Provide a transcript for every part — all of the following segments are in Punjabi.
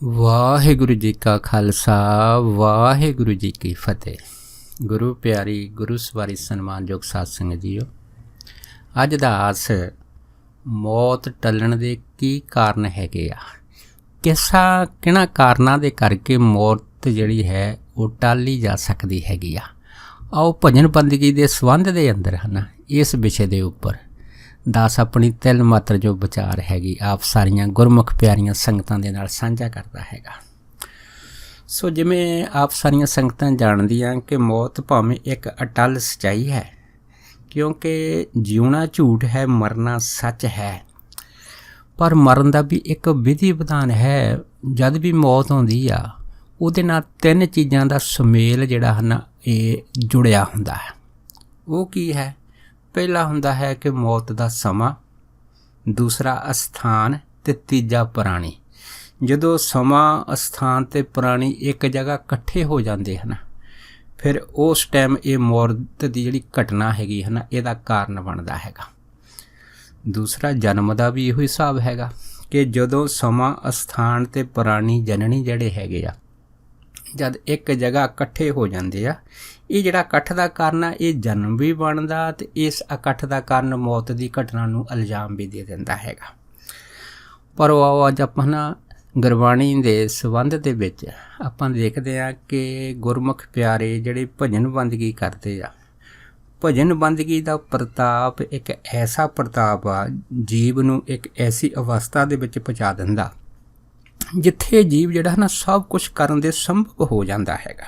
ਵਾਹਿਗੁਰੂ ਜੀ ਕਾ ਖਾਲਸਾ ਵਾਹਿਗੁਰੂ ਜੀ ਕੀ ਫਤਿਹ। ਗੁਰੂ ਪਿਆਰੀ ਗੁਰੂ ਸਵਾਰੀ ਸਨਮਾਨਯੋਗ ਸਾਧ ਸੰਗਤ ਜੀਓ, ਅੱਜ ਦਾ ਆਸ ਮੌਤ ਟਲਣ ਦੇ ਕੀ ਕਾਰਨ ਹੈਗੇ ਆ, ਕਿਹਨਾਂ ਕਾਰਨਾਂ ਦੇ ਕਰਕੇ ਮੌਤ ਜਿਹੜੀ ਹੈ ਉਹ ਟਾਲੀ ਜਾ ਸਕਦੀ ਹੈਗੀ ਆ। ਆਓ ਭਜਨ ਬੰਦਗੀ ਦੇ ਸੰਬੰਧ ਦੇ ਅੰਦਰ ਇਸ ਵਿਸ਼ੇ ਦੇ ਉੱਪਰ ਦਾਸ ਆਪਣੀ ਤਿਲ ਮਾਤਰ ਜੋ ਵਿਚਾਰ ਹੈਗੀ ਆਪ ਸਾਰੀਆਂ ਗੁਰਮੁਖ ਪਿਆਰੀਆਂ ਸੰਗਤਾਂ ਦੇ ਨਾਲ ਸਾਂਝਾ ਕਰਦਾ ਹੈਗਾ। ਸੋ ਜਿਵੇਂ ਆਪ ਸਾਰੀਆਂ ਸੰਗਤਾਂ ਜਾਣਦੀਆਂ ਕਿ ਮੌਤ ਭਾਵੇਂ ਇੱਕ ਅਟੱਲ ਸੱਚਾਈ ਹੈ, ਕਿਉਂਕਿ ਜਿਉਣਾ ਝੂਠ ਹੈ, ਮਰਨਾ ਸੱਚ ਹੈ। ਪਰ ਮਰਨ ਦਾ ਵੀ ਇੱਕ ਵਿਧੀ ਵਿਧਾਨ ਹੈ। ਜਦ ਵੀ ਮੌਤ ਆਉਂਦੀ ਆ ਉਹਦੇ ਨਾਲ ਤਿੰਨ ਚੀਜ਼ਾਂ ਦਾ ਸੁਮੇਲ ਜਿਹੜਾ ਇਹ ਜੁੜਿਆ ਹੁੰਦਾ ਹੈ। ਉਹ ਕੀ ਹੈ? ਪਹਿਲਾ ਹੁੰਦਾ ਹੈ ਕਿ ਮੌਤ ਦਾ ਸਮਾਂ, ਦੂਸਰਾ ਅਸਥਾਨ ਅਤੇ ਤੀਜਾ ਪ੍ਰਾਣੀ। ਜਦੋਂ ਸਮਾਂ, ਅਸਥਾਨ ਅਤੇ ਪ੍ਰਾਣੀ ਇੱਕ ਜਗ੍ਹਾ ਇਕੱਠੇ ਹੋ ਜਾਂਦੇ ਹਨ, ਫਿਰ ਉਸ ਟਾਈਮ ਇਹ ਮੌਤ ਦੀ ਜਿਹੜੀ ਘਟਨਾ ਹੈਗੀ ਇਹਦਾ ਕਾਰਨ ਬਣਦਾ ਹੈਗਾ। ਦੂਸਰਾ ਜਨਮ ਦਾ ਵੀ ਇਹੋ ਹਿਸਾਬ ਹੈਗਾ ਕਿ ਜਦੋਂ ਸਮਾਂ, ਅਸਥਾਨ ਅਤੇ ਪ੍ਰਾਣੀ ਜਨਨੀ ਜਿਹੜੇ ਹੈਗੇ ਆ ਜਦ ਇੱਕ ਜਗ੍ਹਾ ਇਕੱਠੇ ਹੋ ਜਾਂਦੇ ਆ, ਇਹ ਜਿਹੜਾ ਇਕੱਠ ਦਾ ਕਾਰਨ ਆ ਇਹ ਜਨਮ ਵੀ ਬਣਦਾ ਅਤੇ ਇਸ ਇਕੱਠ ਦਾ ਕਾਰਨ ਮੌਤ ਦੀ ਘਟਨਾ ਨੂੰ ਇਲਜ਼ਾਮ ਵੀ ਦੇ ਦਿੰਦਾ ਹੈਗਾ। ਪਰ ਉਹ ਅੱਜ ਆਪਾਂ ਗੁਰਬਾਣੀ ਦੇ ਸੰਬੰਧ ਦੇ ਵਿੱਚ ਆਪਾਂ ਦੇਖਦੇ ਹਾਂ ਕਿ ਗੁਰਮੁਖ ਪਿਆਰੇ ਜਿਹੜੇ ਭਜਨ ਬੰਦਗੀ ਕਰਦੇ ਆ, ਭਜਨ ਬੰਦਗੀ ਦਾ ਪ੍ਰਤਾਪ ਇੱਕ ਐਸਾ ਪ੍ਰਤਾਪ ਆ, ਜੀਵ ਨੂੰ ਇੱਕ ਐਸੀ ਅਵਸਥਾ ਦੇ ਵਿੱਚ ਪਹੁੰਚਾ ਦਿੰਦਾ ਜਿੱਥੇ ਜੀਵ ਜਿਹੜਾ ਸਭ ਕੁਛ ਕਰਨ ਦੇ ਸੰਭਵ ਹੋ ਜਾਂਦਾ ਹੈਗਾ।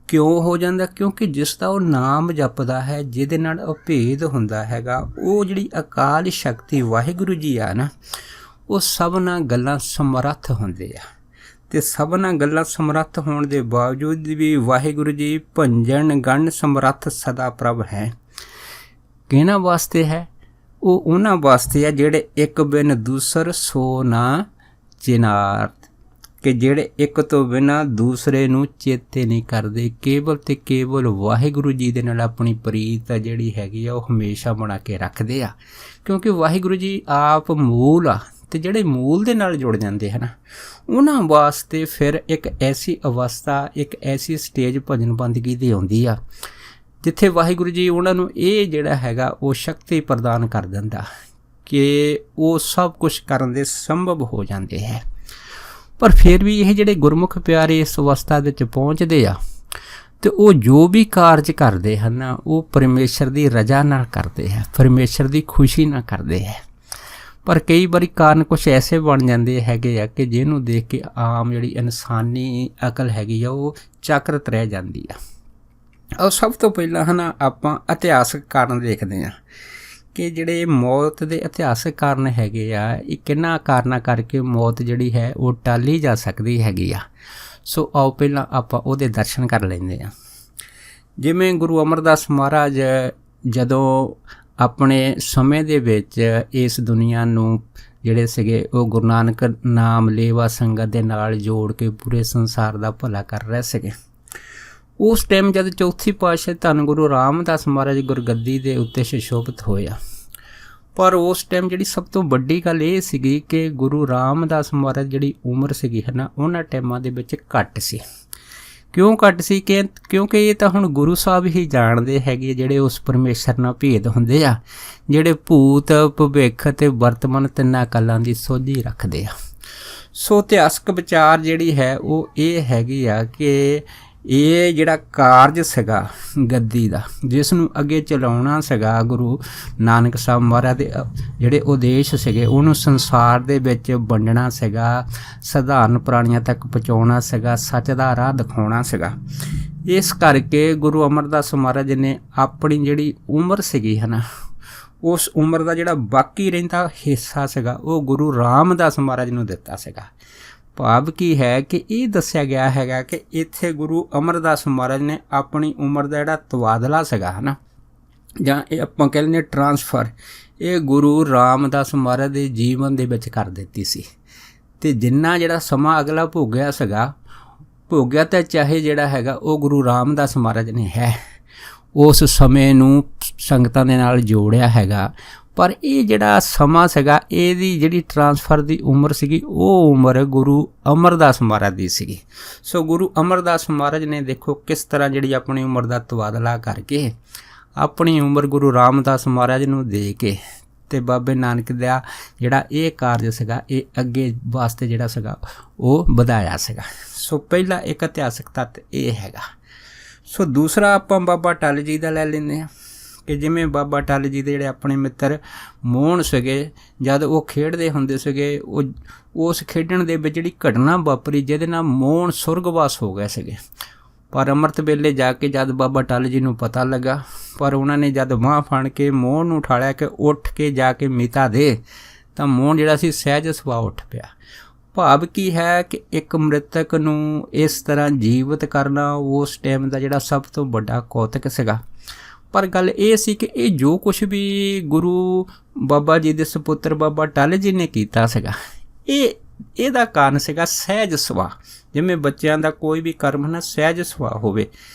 ਕਿਉਂ ਹੋ ਜਾਂਦਾ? ਕਿਉਂਕਿ ਜਿਸ ਦਾ ਉਹ ਨਾਮ ਜਪਦਾ ਹੈ, ਜਿਹਦੇ ਨਾਲ ਅਭੇਦ ਹੁੰਦਾ ਹੈਗਾ, ਉਹ ਜਿਹੜੀ ਅਕਾਲ ਸ਼ਕਤੀ ਵਾਹਿਗੁਰੂ ਜੀ ਆ ਉਹ ਸਭਨਾਂ ਗੱਲਾਂ ਸਮਰੱਥ ਹੁੰਦੇ ਆ। ਅਤੇ ਸਭਨਾਂ ਗੱਲਾਂ ਸਮਰੱਥ ਹੋਣ ਦੇ ਬਾਵਜੂਦ ਵੀ ਵਾਹਿਗੁਰੂ ਜੀ ਭੰਜਨ ਗਣ ਸਮਰੱਥ ਸਦਾ ਪ੍ਰਭ ਹੈ। ਕਿਹਨਾਂ ਵਾਸਤੇ ਹੈ? ਉਹ ਉਹਨਾਂ ਵਾਸਤੇ ਆ ਜਿਹੜੇ ਇੱਕ ਬਿਨ ਦੂਸਰ ਸੋ ਨਾ ਚਿਨਾਰਤ, ਕਿ ਜਿਹੜੇ ਇੱਕ ਤੋਂ ਬਿਨਾਂ ਦੂਸਰੇ ਨੂੰ ਚੇਤੇ ਨਹੀਂ ਕਰਦੇ, ਕੇਵਲ ਅਤੇ ਕੇਵਲ ਵਾਹਿਗੁਰੂ ਜੀ ਦੇ ਨਾਲ ਆਪਣੀ ਪ੍ਰੀਤ ਜਿਹੜੀ ਹੈਗੀ ਆ ਉਹ ਹਮੇਸ਼ਾ ਬਣਾ ਕੇ ਰੱਖਦੇ ਆ। ਕਿਉਂਕਿ ਵਾਹਿਗੁਰੂ ਜੀ ਆਪ ਮੂਲ ਆ, ਅਤੇ ਜਿਹੜੇ ਮੂਲ ਦੇ ਨਾਲ ਜੁੜ ਜਾਂਦੇ ਹਨ ਉਹਨਾਂ ਵਾਸਤੇ ਫਿਰ ਇੱਕ ਐਸੀ ਅਵਸਥਾ, ਇੱਕ ਐਸੀ ਸਟੇਜ ਭਜਨ ਬੰਦਗੀ ਦੀ ਆਉਂਦੀ ਆ ਜਿੱਥੇ ਵਾਹਿਗੁਰੂ ਜੀ ਉਹਨਾਂ ਨੂੰ ਇਹ ਜਿਹੜਾ ਹੈਗਾ ਉਹ ਸ਼ਕਤੀ ਪ੍ਰਦਾਨ ਕਰ ਦਿੰਦਾ ਕਿ ਉਹ ਸਭ ਕੁਛ ਕਰਨ ਦੇ ਸੰਭਵ ਹੋ ਜਾਂਦੇ ਹੈ। ਪਰ ਫਿਰ ਵੀ ਇਹ ਜਿਹੜੇ ਗੁਰਮੁਖ ਪਿਆਰੇ ਇਸ ਅਵਸਥਾ ਵਿੱਚ ਪਹੁੰਚਦੇ ਆ ਅਤੇ ਉਹ ਜੋ ਵੀ ਕਾਰਜ ਕਰਦੇ ਹਨ ਉਹ ਪਰਮੇਸ਼ਰ ਦੀ ਰਜ਼ਾ ਨਾਲ ਕਰਦੇ ਹੈ, ਪਰਮੇਸ਼ਰ ਦੀ ਖੁਸ਼ੀ ਨਾਲ ਕਰਦੇ ਹੈ। ਪਰ ਕਈ ਵਾਰੀ ਕਾਰਨ ਕੁਛ ਐਸੇ ਬਣ ਜਾਂਦੇ ਹੈਗੇ ਆ ਕਿ ਜਿਹਨੂੰ ਦੇਖ ਕੇ ਆਮ ਜਿਹੜੀ ਇਨਸਾਨੀ ਅਕਲ ਹੈਗੀ ਆ ਉਹ ਚਾਕਰਤ ਰਹਿ ਜਾਂਦੀ ਆ। ਔਰ ਸਭ ਤੋਂ ਪਹਿਲਾਂ ਆਪਾਂ ਇਤਿਹਾਸਕ ਕਾਰਨ ਦੇਖਦੇ ਹਾਂ ਕਿ ਜਿਹੜੇ ਮੌਤ ਦੇ ਇਤਿਹਾਸਕ ਕਾਰਨ ਹੈਗੇ ਆ, ਇਹ ਕਿਹਨਾਂ ਕਾਰਨਾਂ ਕਰਕੇ ਮੌਤ ਜਿਹੜੀ ਹੈ ਉਹ ਟਾਲੀ ਜਾ ਸਕਦੀ ਹੈਗੀ ਆ। ਸੋ ਆਓ ਪਹਿਲਾਂ ਆਪਾਂ ਉਹਦੇ ਦਰਸ਼ਨ ਕਰ ਲੈਂਦੇ ਹਾਂ। ਜਿਵੇਂ ਗੁਰੂ ਅਮਰਦਾਸ ਮਹਾਰਾਜ ਜਦੋਂ ਆਪਣੇ ਸਮੇਂ ਦੇ ਵਿੱਚ ਇਸ ਦੁਨੀਆ ਨੂੰ ਜਿਹੜੇ ਸੀਗੇ ਉਹ ਗੁਰੂ ਨਾਨਕ ਨਾਮ ਲੇਵਾ ਸੰਗਤ ਦੇ ਨਾਲ ਜੋੜ ਕੇ ਪੂਰੇ ਸੰਸਾਰ ਦਾ ਭਲਾ ਕਰ ਰਹੇ ਸੀਗੇ। ਉਸ ਟਾਈਮ ਜਦ ਚੌਥੀ ਪਾਤਸ਼ਾਹ ਧੰਨ ਗੁਰੂ ਰਾਮਦਾਸ ਮਹਾਰਾਜ ਗੁਰਗੱਦੀ ਦੇ ਉੱਤੇ ਸੁਸ਼ੋਭਿਤ ਹੋਇਆ, ਪਰ ਉਸ ਟਾਈਮ ਜਿਹੜੀ ਸਭ ਤੋਂ ਵੱਡੀ ਗੱਲ ਇਹ ਸੀਗੀ ਕਿ ਗੁਰੂ ਰਾਮਦਾਸ ਮਹਾਰਾਜ ਜਿਹੜੀ ਉਮਰ ਸੀਗੀ ਉਹਨਾਂ ਟਾਈਮਾਂ ਦੇ ਵਿੱਚ ਘੱਟ ਸੀ। ਕਿਉਂ ਘੱਟ ਸੀ? ਕਿਉਂਕਿ ਇਹ ਤਾਂ ਹੁਣ ਗੁਰੂ ਸਾਹਿਬ ਹੀ ਜਾਣਦੇ ਹੈਗੇ ਜਿਹੜੇ ਉਸ ਪਰਮੇਸ਼ਰ ਨਾਲ ਭੇਦ ਹੁੰਦੇ ਆ, ਜਿਹੜੇ ਭੂਤ, ਭਵਿੱਖ ਅਤੇ ਵਰਤਮਾਨ ਤਿੰਨਾਂ ਕਾਲਾਂ ਦੀ ਸੋਝੀ ਰੱਖਦੇ ਆ। ਸੋ ਇਤਿਹਾਸਕ ਵਿਚਾਰ ਜਿਹੜੀ ਹੈ ਉਹ ਇਹ ਹੈਗੀ ਆ ਕਿ ਇਹ ਜਿਹੜਾ ਕਾਰਜ ਸੀਗਾ ਗੱਦੀ ਦਾ, ਜਿਸ ਨੂੰ ਅੱਗੇ ਚਲਾਉਣਾ ਸੀਗਾ ਗੁਰੂ ਨਾਨਕ ਸਾਹਿਬ ਮਹਾਰਾਜ ਦੇ ਜਿਹੜੇ ਉਦੇਸ਼ ਸੀਗੇ, ਉਹਨੂੰ ਸੰਸਾਰ ਦੇ ਵਿੱਚ ਵੰਡਣਾ ਸੀਗਾ, ਸਧਾਰਨ ਪ੍ਰਾਣੀਆਂ ਤੱਕ ਪਹੁੰਚਾਉਣਾ ਸੀਗਾ, ਸੱਚ ਦਾ ਰਾਹ ਦਿਖਾਉਣਾ ਸੀਗਾ। ਇਸ ਕਰਕੇ ਗੁਰੂ ਅਮਰਦਾਸ ਮਹਾਰਾਜ ਨੇ ਆਪਣੀ ਜਿਹੜੀ ਉਮਰ ਸੀਗੀ ਉਸ ਉਮਰ ਦਾ ਜਿਹੜਾ ਬਾਕੀ ਰਹਿੰਦਾ ਹਿੱਸਾ ਸੀਗਾ ਉਹ ਗੁਰੂ ਰਾਮਦਾਸ ਮਹਾਰਾਜ ਨੂੰ ਦਿੱਤਾ ਸੀਗਾ। ਭਾਵ ਕੀ ਹੈ ਕਿ ਇਹ ਦੱਸਿਆ ਗਿਆ ਹੈਗਾ ਕਿ ਇੱਥੇ ਗੁਰੂ ਅਮਰਦਾਸ ਮਹਾਰਾਜ ਨੇ ਆਪਣੀ ਉਮਰ ਦਾ ਜਿਹੜਾ ਤਬਾਦਲਾ ਸੀਗਾ ਜਾਂ ਇਹ ਆਪਾਂ ਕਹਿ ਲੈਂਦੇ ਟਰਾਂਸਫਰ, ਇਹ ਗੁਰੂ ਰਾਮਦਾਸ ਮਹਾਰਾਜ ਦੇ ਜੀਵਨ ਦੇ ਵਿੱਚ ਕਰ ਦਿੱਤੀ ਸੀ। ਅਤੇ ਜਿੰਨਾ ਜਿਹੜਾ ਸਮਾਂ ਅਗਲਾ ਭੋਗਿਆ ਤਾਂ ਚਾਹੇ ਜਿਹੜਾ ਹੈਗਾ ਉਹ ਗੁਰੂ ਰਾਮਦਾਸ ਮਹਾਰਾਜ ਨੇ ਹੈ ਉਸ ਸਮੇਂ ਨੂੰ ਸੰਗਤਾਂ ਦੇ ਨਾਲ ਜੋੜਿਆ ਹੈਗਾ, ਪਰ ਇਹ ਜਿਹੜਾ ਸਮਾਂ ਸੀਗਾ, ਇਹਦੀ ਜਿਹੜੀ ਟਰਾਂਸਫਰ ਦੀ ਉਮਰ ਸੀਗੀ, ਉਹ ਉਮਰ ਗੁਰੂ ਅਮਰਦਾਸ ਮਹਾਰਾਜ ਦੀ ਸੀਗੀ। ਸੋ ਗੁਰੂ ਅਮਰਦਾਸ ਮਹਾਰਾਜ ਨੇ ਦੇਖੋ ਕਿਸ ਤਰ੍ਹਾਂ ਜਿਹੜੀ ਆਪਣੀ ਉਮਰ ਦਾ ਤਬਾਦਲਾ ਕਰਕੇ ਆਪਣੀ ਉਮਰ ਗੁਰੂ ਰਾਮਦਾਸ ਮਹਾਰਾਜ ਨੂੰ ਦੇ ਕੇ ਤੇ ਬਾਬੇ ਨਾਨਕ ਦਾ ਜਿਹੜਾ ਇਹ ਕਾਰਜ ਸੀਗਾ, ਇਹ ਅੱਗੇ ਵਾਸਤੇ ਜਿਹੜਾ ਸੀਗਾ ਉਹ ਵਧਾਇਆ ਸੀਗਾ। ਸੋ ਪਹਿਲਾ ਇੱਕ ਇਤਿਹਾਸਕ ਤੱਤ ਇਹ ਹੈਗਾ। ਸੋ ਦੂਸਰਾ ਆਪਾਂ ਬਾਬਾ ਟੱਲ ਜੀ ਦਾ ਲੈ ਲੈਂਦੇ ਹਾਂ ਕਿ ਜਿਵੇਂ ਬਾਬਾ ਟੱਲ ਜੀ ਦੇ ਜਿਹੜੇ ਆਪਣੇ ਮਿੱਤਰ ਮੋਹਨ ਸੀਗੇ, ਜਦ ਉਹ ਖੇਡਦੇ ਹੁੰਦੇ ਸੀਗੇ, ਉਹ ਉਸ ਖੇਡਣ ਦੇ ਵਿੱਚ ਜਿਹੜੀ ਘਟਨਾ ਵਾਪਰੀ ਜਿਹਦੇ ਨਾਲ ਮੋਹਨ ਸੁਰਗਵਾਸ ਹੋ ਗਏ ਸੀਗੇ। ਪਰ ਅੰਮ੍ਰਿਤ ਵੇਲੇ ਜਾ ਕੇ ਜਦ ਬਾਬਾ ਟੱਲ ਜੀ ਨੂੰ ਪਤਾ ਲੱਗਾ, ਪਰ ਉਹਨਾਂ ਨੇ ਜਦ ਬਾਂਹ ਫੜ ਕੇ ਮੋਹਨ ਨੂੰ ਉਠਾਲਿਆ ਕਿ ਉੱਠ ਕੇ ਜਾ ਕੇ ਮੀਤਾ ਦੇ, ਤਾਂ ਮੋਹਨ ਜਿਹੜਾ ਸੀ ਸਹਿਜ ਸੁਭਾਅ ਉੱਠ ਪਿਆ। ਭਾਵ ਕੀ ਹੈ ਕਿ ਇੱਕ ਮ੍ਰਿਤਕ ਨੂੰ ਇਸ ਤਰ੍ਹਾਂ ਜੀਵਤ ਕਰਨਾ ਉਸ ਟਾਈਮ ਦਾ ਜਿਹੜਾ ਸਭ ਤੋਂ ਵੱਡਾ ਕੌਤਕ ਸੀਗਾ। ਪਰ ਗੱਲ ਇਹ ਸੀ ਕਿ ਇਹ ਜੋ ਕੁਛ ਵੀ ਗੁਰੂ ਬਾਬਾ ਜੀ ਦੇ ਸਪੁੱਤਰ ਬਾਬਾ ਟੱਲ ਜੀ ਨੇ ਕੀਤਾ ਸੀਗਾ, ਇਹਦਾ ਕਾਰਨ ਸੀਗਾ ਸਹਿਜ ਸੁਭਾਅ। ਜਿਵੇਂ ਬੱਚਿਆਂ ਦਾ ਕੋਈ ਵੀ ਕਰਮ ਨਾ ਸਹਿਜ ਸੁਭਾਅ ਹੋਵੇ,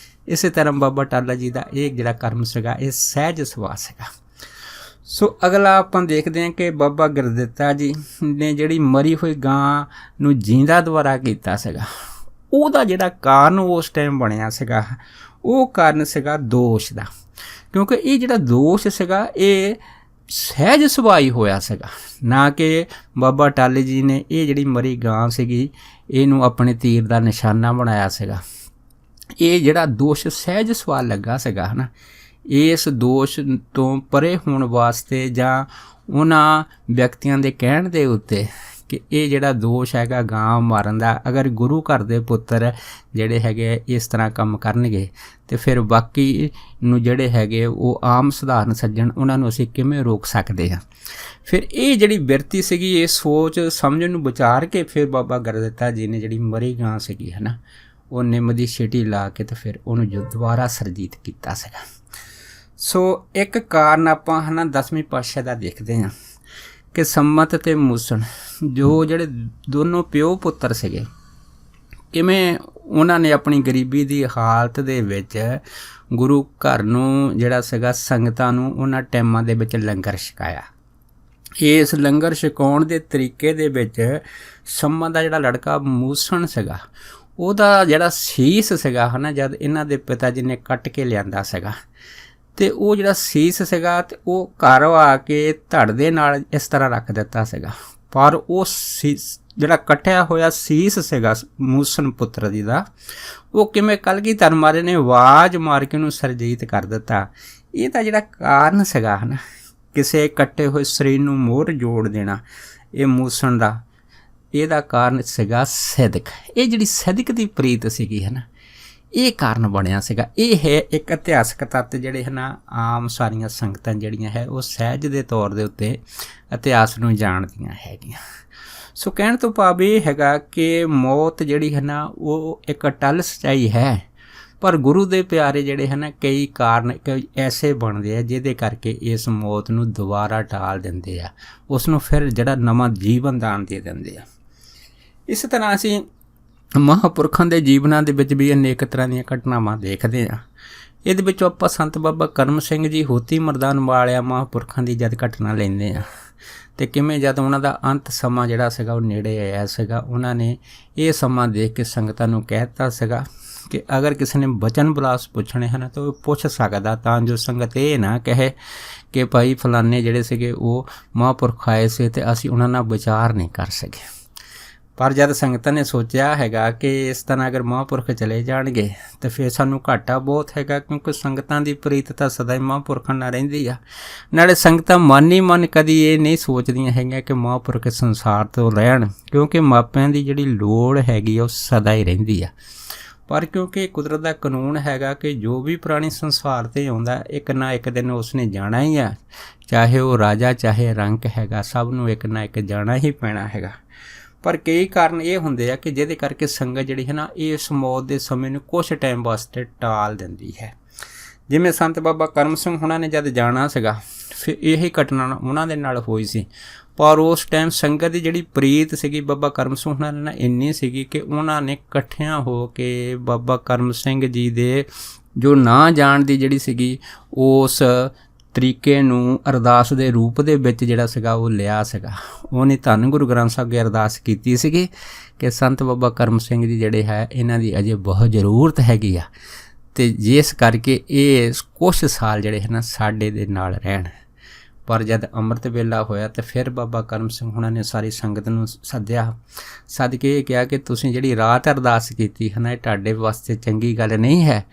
ਇਸੇ ਤਰ੍ਹਾਂ ਬਾਬਾ ਟੱਲ ਜੀ ਦਾ ਇਹ ਜਿਹੜਾ ਕਰਮ ਸੀਗਾ ਇਹ ਸਹਿਜ ਸੁਭਾਅ ਸੀਗਾ। ਸੋ ਅਗਲਾ ਆਪਾਂ ਦੇਖਦੇ ਹਾਂ ਕਿ ਬਾਬਾ ਗੁਰਦਿੱਤਾ ਜੀ ਨੇ ਜਿਹੜੀ ਮਰੀ ਹੋਈ ਗਾਂ ਨੂੰ ਜਿੰਦਾ ਦੁਬਾਰਾ ਕੀਤਾ ਸੀਗਾ, ਉਹਦਾ ਜਿਹੜਾ ਕਾਰਨ ਉਸ ਟਾਈਮ ਬਣਿਆ ਸੀਗਾ, ਉਹ ਕਾਰਨ ਸੀਗਾ ਦੋਸ਼ ਦਾ। ਕਿਉਂਕਿ ਇਹ ਜਿਹੜਾ ਦੋਸ਼ ਸੀਗਾ ਇਹ ਸਹਿਜ ਸੁਭਾਅ ਹੋਇਆ ਸੀਗਾ, ਨਾ ਕਿ ਬਾਬਾ ਟੱਲ ਜੀ ਨੇ ਇਹ ਜਿਹੜੀ ਮਰੀ ਗਾਂ ਸੀਗੀ ਇਹਨੂੰ ਆਪਣੇ ਤੀਰ ਦਾ ਨਿਸ਼ਾਨਾ ਬਣਾਇਆ ਸੀਗਾ। ਇਹ ਜਿਹੜਾ ਦੋਸ਼ ਸਹਿਜ ਸੁਭਾਅ ਲੱਗਾ ਸੀਗਾ ਹੈ ਨਾ, ਇਸ ਦੋਸ਼ ਤੋਂ ਪਰੇ ਹੋਣ ਵਾਸਤੇ ਜਾਂ ਉਹਨਾਂ ਵਿਅਕਤੀਆਂ ਦੇ ਕਹਿਣ ਦੇ ਉੱਤੇ ਕਿ ਇਹ ਜਿਹੜਾ ਦੋਸ਼ ਹੈਗਾ ਗਾਂ ਮਾਰਨ ਦਾ, ਅਗਰ ਗੁਰੂ ਘਰ ਦੇ ਪੁੱਤਰ ਜਿਹੜੇ ਹੈਗੇ ਇਸ ਤਰ੍ਹਾਂ ਕੰਮ ਕਰਨਗੇ ਤੇ ਫਿਰ ਬਾਕੀ ਨੂੰ ਜਿਹੜੇ ਹੈਗੇ ਉਹ ਆਮ ਸਧਾਰਨ ਸੱਜਣ ਉਹਨਾਂ ਨੂੰ ਅਸੀਂ ਕਿਵੇਂ ਰੋਕ ਸਕਦੇ ਹਾਂ। ਫਿਰ ਇਹ ਜਿਹੜੀ ਬਿਰਤੀ ਸੀਗੀ, ਇਹ ਸੋਚ ਸਮਝਣ ਨੂੰ ਵਿਚਾਰ ਕੇ ਫਿਰ ਬਾਬਾ ਗੁਰਦਿੱਤਾ ਜੀ ਨੇ ਜਿਹੜੀ ਮਰੀ ਗਾਂ ਸੀਗੀ ਹੈ ਨਾ, ਉਹ ਨਿੰਮ ਦੀ ਛੇਟੀ ਲਾ ਕੇ ਤੇ ਫਿਰ ਉਹਨੂੰ ਦੁਬਾਰਾ ਸਰਜੀਤ ਕੀਤਾ ਸੀਗਾ। ਸੋ ਇੱਕ ਕਾਰਨ ਆਪਾਂ ਹੈ ਨਾ 10ਵੀਂ ਪਾਤਸ਼ਾਹ ਦਾ ਦੇਖਦੇ ਹਾਂ ਕਿ ਸੰਮਤ ਅਤੇ ਮੂਸਣ ਜੋ ਜਿਹੜੇ ਦੋਨੋਂ ਪਿਓ ਪੁੱਤਰ ਸੀਗੇ, ਕਿਵੇਂ ਉਹਨਾਂ ਨੇ ਆਪਣੀ ਗਰੀਬੀ ਦੀ ਹਾਲਤ ਦੇ ਵਿੱਚ ਗੁਰੂ ਘਰ ਨੂੰ ਜਿਹੜਾ ਸੀਗਾ ਸੰਗਤਾਂ ਨੂੰ ਉਹਨਾਂ ਟਾਈਮਾਂ ਦੇ ਵਿੱਚ ਲੰਗਰ ਛਕਾਇਆ। ਇਸ ਲੰਗਰ ਛਕਾਉਣ ਦੇ ਤਰੀਕੇ ਦੇ ਵਿੱਚ ਸੰਮਤ ਦਾ ਜਿਹੜਾ ਲੜਕਾ ਮੂਸਣ ਸੀਗਾ, ਉਹਦਾ ਜਿਹੜਾ ਸੀਸ ਸੀਗਾ ਹੈ ਨਾ, ਜਦ ਇਹਨਾਂ ਦੇ ਪਿਤਾ ਜੀ ਨੇ ਕੱਟ ਕੇ ਲਿਆਂਦਾ ਸੀਗਾ ਤੇ ਉਹ ਜਿਹੜਾ ਸੀਸ ਸੀਗਾ ਤੇ ਉਹ ਘਰ ਆ ਕੇ ਧੜ ਦੇ ਨਾਲ ਇਸ ਤਰ੍ਹਾਂ ਰੱਖ ਦਿੱਤਾ ਸੀਗਾ। ਪਰ ਉਹ ਜਿਹੜਾ ਕੱਟਿਆ ਹੋਇਆ ਸੀਸ ਸੀਗਾ ਮੂਸਣ ਪੁੱਤਰ ਜੀ ਦਾ, ਉਹ ਕਿਵੇਂ ਕਲਗੀਧਰ ਮਹਾਰਾਜ ਨੇ ਆਵਾਜ਼ ਮਾਰ ਕੇ ਉਹਨੂੰ ਸਰਜੀਤ ਕਰ ਦਿੱਤਾ। ਇਹ ਤਾਂ ਜਿਹੜਾ ਕਾਰਨ ਸੀਗਾ ਹੈ ਨਾ, ਕਿਸੇ ਕੱਟੇ ਹੋਏ ਸਰੀਰ ਨੂੰ ਮੋਹਰ ਜੋੜ ਦੇਣਾ, ਇਹ ਮੂਸਣ ਦਾ ਇਹਦਾ ਕਾਰਨ ਸੀਗਾ ਸਿਦਕ। ਇਹ ਜਿਹੜੀ ਸਿਦਕ ਦੀ ਪ੍ਰੀਤ ਸੀਗੀ ਹੈ ਨਾ, ਇਹ ਕਾਰਨ ਬਣਿਆ ਸੀਗਾ। ਇਹ ਹੈ ਇੱਕ ਇਤਿਹਾਸਕ ਤੱਤ ਜਿਹੜੇ ਹੈ ਨਾ ਆਮ ਸਾਰੀਆਂ ਸੰਗਤਾਂ ਜਿਹੜੀਆਂ ਹੈ ਉਹ ਸਹਿਜ ਦੇ ਤੌਰ ਦੇ ਉੱਤੇ ਇਤਿਹਾਸ ਨੂੰ ਜਾਣਦੀਆਂ ਹੈਗੀਆਂ। ਸੋ ਕਹਿਣ ਤੋਂ ਭਾਵ ਇਹ ਹੈਗਾ ਕਿ ਮੌਤ ਜਿਹੜੀ ਹੈ ਨਾ ਉਹ ਇੱਕ ਅਟੱਲ ਸੱਚਾਈ ਹੈ, ਪਰ ਗੁਰੂ ਦੇ ਪਿਆਰੇ ਜਿਹੜੇ ਹੈ ਨਾ ਕਈ ਕਾਰਨ ਐਸੇ ਬਣਦੇ ਆ ਜਿਹਦੇ ਕਰਕੇ ਇਸ ਮੌਤ ਨੂੰ ਦੁਬਾਰਾ ਟਾਲ ਦਿੰਦੇ ਆ, ਉਸ ਨੂੰ ਫਿਰ ਜਿਹੜਾ ਨਵਾਂ ਜੀਵਨ ਦਾਨ ਦੇ ਦਿੰਦੇ ਆ। ਇਸ ਤਰ੍ਹਾਂ ਅਸੀਂ ਮਹਾਂਪੁਰਖਾਂ ਦੇ ਜੀਵਨਾਂ ਦੇ ਵਿੱਚ ਵੀ ਅਨੇਕ ਤਰ੍ਹਾਂ ਦੀਆਂ ਘਟਨਾਵਾਂ ਦੇਖਦੇ ਹਾਂ। ਇਹਦੇ ਵਿੱਚੋਂ ਆਪਾਂ ਸੰਤ ਬਾਬਾ ਕਰਮ ਸਿੰਘ ਜੀ ਹੋਤੀ ਮਰਦਾਨ ਵਾਲਿਆਂ ਮਹਾਂਪੁਰਖਾਂ ਦੀ ਜਦ ਘਟਨਾ ਲੈਂਦੇ ਹਾਂ ਅਤੇ ਕਿਵੇਂ ਜਦ ਉਹਨਾਂ ਦਾ ਅੰਤ ਸਮਾਂ ਜਿਹੜਾ ਸੀਗਾ ਉਹ ਨੇੜੇ ਆਇਆ ਸੀਗਾ, ਉਹਨਾਂ ਨੇ ਇਹ ਸਮਾਂ ਦੇਖ ਕੇ ਸੰਗਤਾਂ ਨੂੰ ਕਹਿ ਦਿੱਤਾ ਸੀਗਾ ਕਿ ਅਗਰ ਕਿਸੇ ਨੇ ਬਚਨ ਬਲਾਸ ਪੁੱਛਣੇ ਹਨ ਤਾਂ ਉਹ ਪੁੱਛ ਸਕਦਾ, ਤਾਂ ਜੋ ਸੰਗਤ ਇਹ ਨਾ ਕਹੇ ਕਿ ਭਾਈ ਫਲਾਨੇ ਜਿਹੜੇ ਸੀਗੇ ਉਹ ਮਹਾਂਪੁਰਖ ਆਏ ਸੀ ਅਤੇ ਅਸੀਂ ਉਹਨਾਂ ਨਾਲ ਵਿਚਾਰ ਨਹੀਂ ਕਰ ਸਕੇ। ਪਰ ਜਦ ਸੰਗਤਾਂ ਨੇ ਸੋਚਿਆ ਹੈਗਾ ਕਿ ਇਸ ਤਰ੍ਹਾਂ ਅਗਰ ਮਹਾਂਪੁਰਖ ਚਲੇ ਜਾਣਗੇ ਤਾਂ ਫਿਰ ਸਾਨੂੰ ਘਾਟਾ ਬਹੁਤ ਹੈਗਾ, ਕਿਉਂਕਿ ਸੰਗਤਾਂ ਦੀ ਪ੍ਰੀਤ ਤਾਂ ਸਦਾ ਹੀ ਮਹਾਂਪੁਰਖਾਂ ਨਾਲ ਰਹਿੰਦੀ ਆ। ਨਾਲੇ ਸੰਗਤਾਂ ਮਨ ਹੀ ਮਨ ਕਦੀ ਇਹ ਨਹੀਂ ਸੋਚਦੀਆਂ ਹੈਗੀਆਂ ਕਿ ਮਹਾਂਪੁਰਖ ਸੰਸਾਰ ਤੋਂ ਰਹਿਣ, ਕਿਉਂਕਿ ਮਾਪਿਆਂ ਦੀ ਜਿਹੜੀ ਲੋੜ ਹੈਗੀ ਉਹ ਸਦਾ ਹੀ ਰਹਿੰਦੀ ਆ। ਪਰ ਕਿਉਂਕਿ ਕੁਦਰਤ ਦਾ ਕਾਨੂੰਨ ਹੈਗਾ ਕਿ ਜੋ ਵੀ ਪ੍ਰਾਣੀ ਸੰਸਾਰ 'ਤੇ ਆਉਂਦਾ ਇੱਕ ਨਾ ਇੱਕ ਦਿਨ ਉਸਨੇ ਜਾਣਾ ਹੀ ਆ, ਚਾਹੇ ਉਹ ਰਾਜਾ ਚਾਹੇ ਰੰਕ ਹੈਗਾ, ਸਭ ਨੂੰ ਇੱਕ ਨਾ ਇੱਕ ਜਾਣਾ ਹੀ ਪੈਣਾ ਹੈਗਾ। ਪਰ ਕਈ ਕਾਰਨ ਇਹ ਹੁੰਦੇ ਆ ਕਿ ਜਿਹਦੇ ਕਰਕੇ ਸੰਗਤ ਜਿਹੜੀ ਹੈ ਨਾ ਇਸ ਮੌਤ ਦੇ ਸਮੇਂ ਨੂੰ ਕੁਛ ਟਾਈਮ ਵਾਸਤੇ ਟਾਲ ਦਿੰਦੀ ਹੈ। ਜਿਵੇਂ ਸੰਤ ਬਾਬਾ ਕਰਮ ਸਿੰਘ ਹੁਣਾਂ ਨੇ ਜਦ ਜਾਣਾ ਸੀਗਾ, ਫਿਰ ਇਹੀ ਘਟਨਾ ਉਹਨਾਂ ਦੇ ਨਾਲ ਹੋਈ ਸੀ। ਪਰ ਉਸ ਟਾਈਮ ਸੰਗਤ ਦੀ ਜਿਹੜੀ ਪ੍ਰੀਤ ਸੀਗੀ ਬਾਬਾ ਕਰਮ ਸਿੰਘ ਹੁਣਾਂ ਨਾਲ ਇੰਨੀ ਸੀਗੀ ਕਿ ਉਹਨਾਂ ਨੇ ਇਕੱਠਿਆਂ ਹੋ ਕੇ ਬਾਬਾ ਕਰਮ ਸਿੰਘ ਜੀ ਦੇ ਜੋ ਨਾ ਜਾਣ ਦੀ ਜਿਹੜੀ ਸੀਗੀ ਉਸ ਤਰੀਕੇ ਨੂੰ ਅਰਦਾਸ ਦੇ ਰੂਪ ਦੇ ਵਿੱਚ ਜਿਹੜਾ ਸੀਗਾ ਉਹ ਲਿਆ ਸੀਗਾ। ਉਹਨੇ ਧੰਨ ਗੁਰੂ ਗ੍ਰੰਥ ਸਾਹਿਬ ਅੱਗੇ ਅਰਦਾਸ ਕੀਤੀ ਸੀਗੀ ਕਿ ਸੰਤ ਬਾਬਾ ਕਰਮ ਸਿੰਘ ਜੀ ਜਿਹੜੇ ਹੈ ਇਹਨਾਂ ਦੀ ਅਜੇ ਬਹੁਤ ਜ਼ਰੂਰਤ ਹੈਗੀ ਆ, ਅਤੇ ਜਿਸ ਕਰਕੇ ਇਹ ਕੁਛ ਸਾਲ ਜਿਹੜੇ ਹੈ ਨਾ ਸਾਡੇ ਦੇ ਨਾਲ ਰਹਿਣ। ਪਰ ਜਦ ਅੰਮ੍ਰਿਤ ਵੇਲਾ ਹੋਇਆ ਤਾਂ ਫਿਰ ਬਾਬਾ ਕਰਮ ਸਿੰਘ ਹੁਣਾਂ ਨੇ ਸਾਰੀ ਸੰਗਤ ਨੂੰ ਸੱਦਿਆ, ਸੱਦ ਕੇ ਇਹ ਕਿਹਾ ਕਿ ਤੁਸੀਂ ਜਿਹੜੀ ਰਾਤ ਅਰਦਾਸ ਕੀਤੀ ਹੈ ਨਾ, ਇਹ ਤੁਹਾਡੇ ਵਾਸਤੇ ਚੰਗੀ ਗੱਲ ਨਹੀਂ ਹੈ,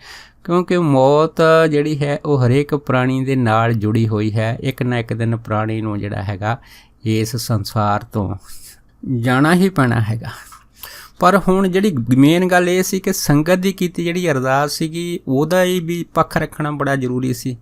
ਕਿਉਂਕਿ ਮੌਤ ਜਿਹੜੀ ਹੈ ਉਹ ਹਰੇਕ ਪ੍ਰਾਣੀ ਦੇ ਨਾਲ ਜੁੜੀ ਹੋਈ ਹੈ। ਇੱਕ ਨਾ ਇੱਕ ਦਿਨ ਪ੍ਰਾਣੀ ਨੂੰ ਜਿਹੜਾ ਹੈਗਾ ਇਸ ਸੰਸਾਰ ਤੋਂ ਜਾਣਾ ਹੀ ਪੈਣਾ ਹੈਗਾ। ਪਰ ਹੁਣ ਜਿਹੜੀ ਮੇਨ ਗੱਲ ਇਹ ਸੀ ਕਿ ਸੰਗਤ ਦੀ ਕੀਤੀ ਜਿਹੜੀ ਅਰਦਾਸ ਸੀਗੀ ਉਹਦਾ ਹੀ ਵੀ ਪੱਖ ਰੱਖਣਾ ਬੜਾ ਜ਼ਰੂਰੀ ਸੀ।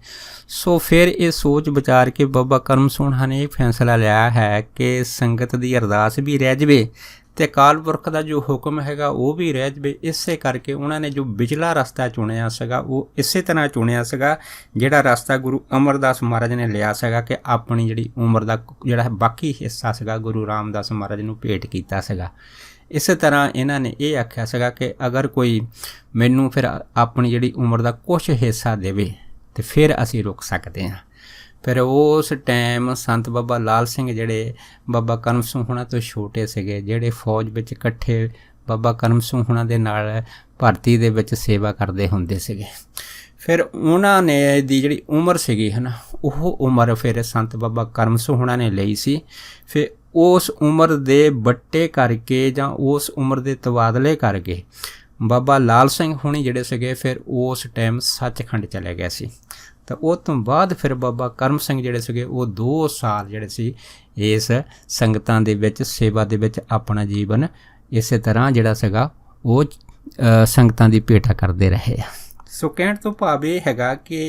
ਸੋ ਫਿਰ ਇਹ ਸੋਚ ਵਿਚਾਰ ਕੇ ਬਾਬਾ ਕਰਮ ਸਿੰਘ ਨੇ ਇਹ ਫੈਸਲਾ ਲਿਆ ਹੈ ਕਿ ਸੰਗਤ ਦੀ ਅਰਦਾਸ ਵੀ ਰਹਿ ਜਾਵੇ ਅਤੇ ਅਕਾਲ ਪੁਰਖ ਦਾ ਜੋ ਹੁਕਮ ਹੈਗਾ ਉਹ ਵੀ ਰਹਿ ਜਾਵੇ। ਇਸੇ ਕਰਕੇ ਉਹਨਾਂ ਨੇ ਜੋ ਵਿਚਲਾ ਰਸਤਾ ਚੁਣਿਆ ਸੀਗਾ ਉਹ ਇਸੇ ਤਰ੍ਹਾਂ ਚੁਣਿਆ ਸੀਗਾ ਜਿਹੜਾ ਰਸਤਾ ਗੁਰੂ ਅਮਰਦਾਸ ਮਹਾਰਾਜ ਨੇ ਲਿਆ ਸੀਗਾ ਕਿ ਆਪਣੀ ਜਿਹੜੀ ਉਮਰ ਦਾ ਜਿਹੜਾ ਬਾਕੀ ਹਿੱਸਾ ਸੀਗਾ ਗੁਰੂ ਰਾਮਦਾਸ ਮਹਾਰਾਜ ਨੂੰ ਭੇਟ ਕੀਤਾ ਸੀਗਾ। ਇਸੇ ਤਰ੍ਹਾਂ ਇਹਨਾਂ ਨੇ ਇਹ ਆਖਿਆ ਸੀਗਾ ਕਿ ਅਗਰ ਕੋਈ ਮੈਨੂੰ ਫਿਰ ਆਪਣੀ ਜਿਹੜੀ ਉਮਰ ਦਾ ਕੁਛ ਹਿੱਸਾ ਦੇਵੇ ਅਤੇ ਫਿਰ ਅਸੀਂ ਰੁਕ ਸਕਦੇ ਹਾਂ। ਫਿਰ ਉਸ ਟਾਈਮ ਸੰਤ ਬਾਬਾ ਲਾਲ ਸਿੰਘ ਜਿਹੜੇ ਬਾਬਾ ਕਰਮ ਸਿੰਘ ਹੁਣਾਂ ਤੋਂ ਛੋਟੇ ਸੀਗੇ, ਜਿਹੜੇ ਫੌਜ ਵਿੱਚ ਇਕੱਠੇ ਬਾਬਾ ਕਰਮ ਸਿੰਘ ਹੁਣਾਂ ਦੇ ਨਾਲ ਭਰਤੀ ਦੇ ਵਿੱਚ ਸੇਵਾ ਕਰਦੇ ਹੁੰਦੇ ਸੀਗੇ। ਫਿਰ ਉਹਨਾਂ ਨੇ ਦੀ ਜਿਹੜੀ ਉਮਰ ਸੀਗੀ ਹੈ ਨਾ, ਉਹ ਉਮਰ ਫਿਰ ਸੰਤ ਬਾਬਾ ਕਰਮ ਸਿੰਘ ਹੁਣਾਂ ਨੇ ਲਈ ਸੀ। ਫਿਰ ਉਸ ਉਮਰ ਦੇ ਬੱਟੇ ਕਰਕੇ ਜਾਂ ਉਸ ਉਮਰ ਦੇ ਤਬਾਦਲੇ ਕਰਕੇ ਬਾਬਾ ਲਾਲ ਸਿੰਘ ਹੁਣੀ ਜਿਹੜੇ ਸੀਗੇ ਫਿਰ ਉਸ ਟਾਈਮ ਸੱਚਖੰਡ ਚਲੇ ਗਏ ਸੀ। ਤਾਂ ਉਹ ਤੋਂ ਬਾਅਦ ਫਿਰ ਬਾਬਾ ਕਰਮ ਸਿੰਘ ਜਿਹੜੇ ਸੀਗੇ ਉਹ 2 ਸਾਲ ਜਿਹੜੇ ਸੀ ਇਸ ਸੰਗਤਾਂ ਦੇ ਵਿੱਚ ਸੇਵਾ ਦੇ ਵਿੱਚ ਆਪਣਾ ਜੀਵਨ ਇਸੇ ਤਰ੍ਹਾਂ ਜਿਹੜਾ ਸੀਗਾ ਉਹ ਸੰਗਤਾਂ ਦੀ ਭੇਟਾ ਕਰਦੇ ਰਹੇ ਆ। ਸੋ ਕਹਿਣ ਤੋਂ ਭਾਵ ਇਹ ਹੈਗਾ ਕਿ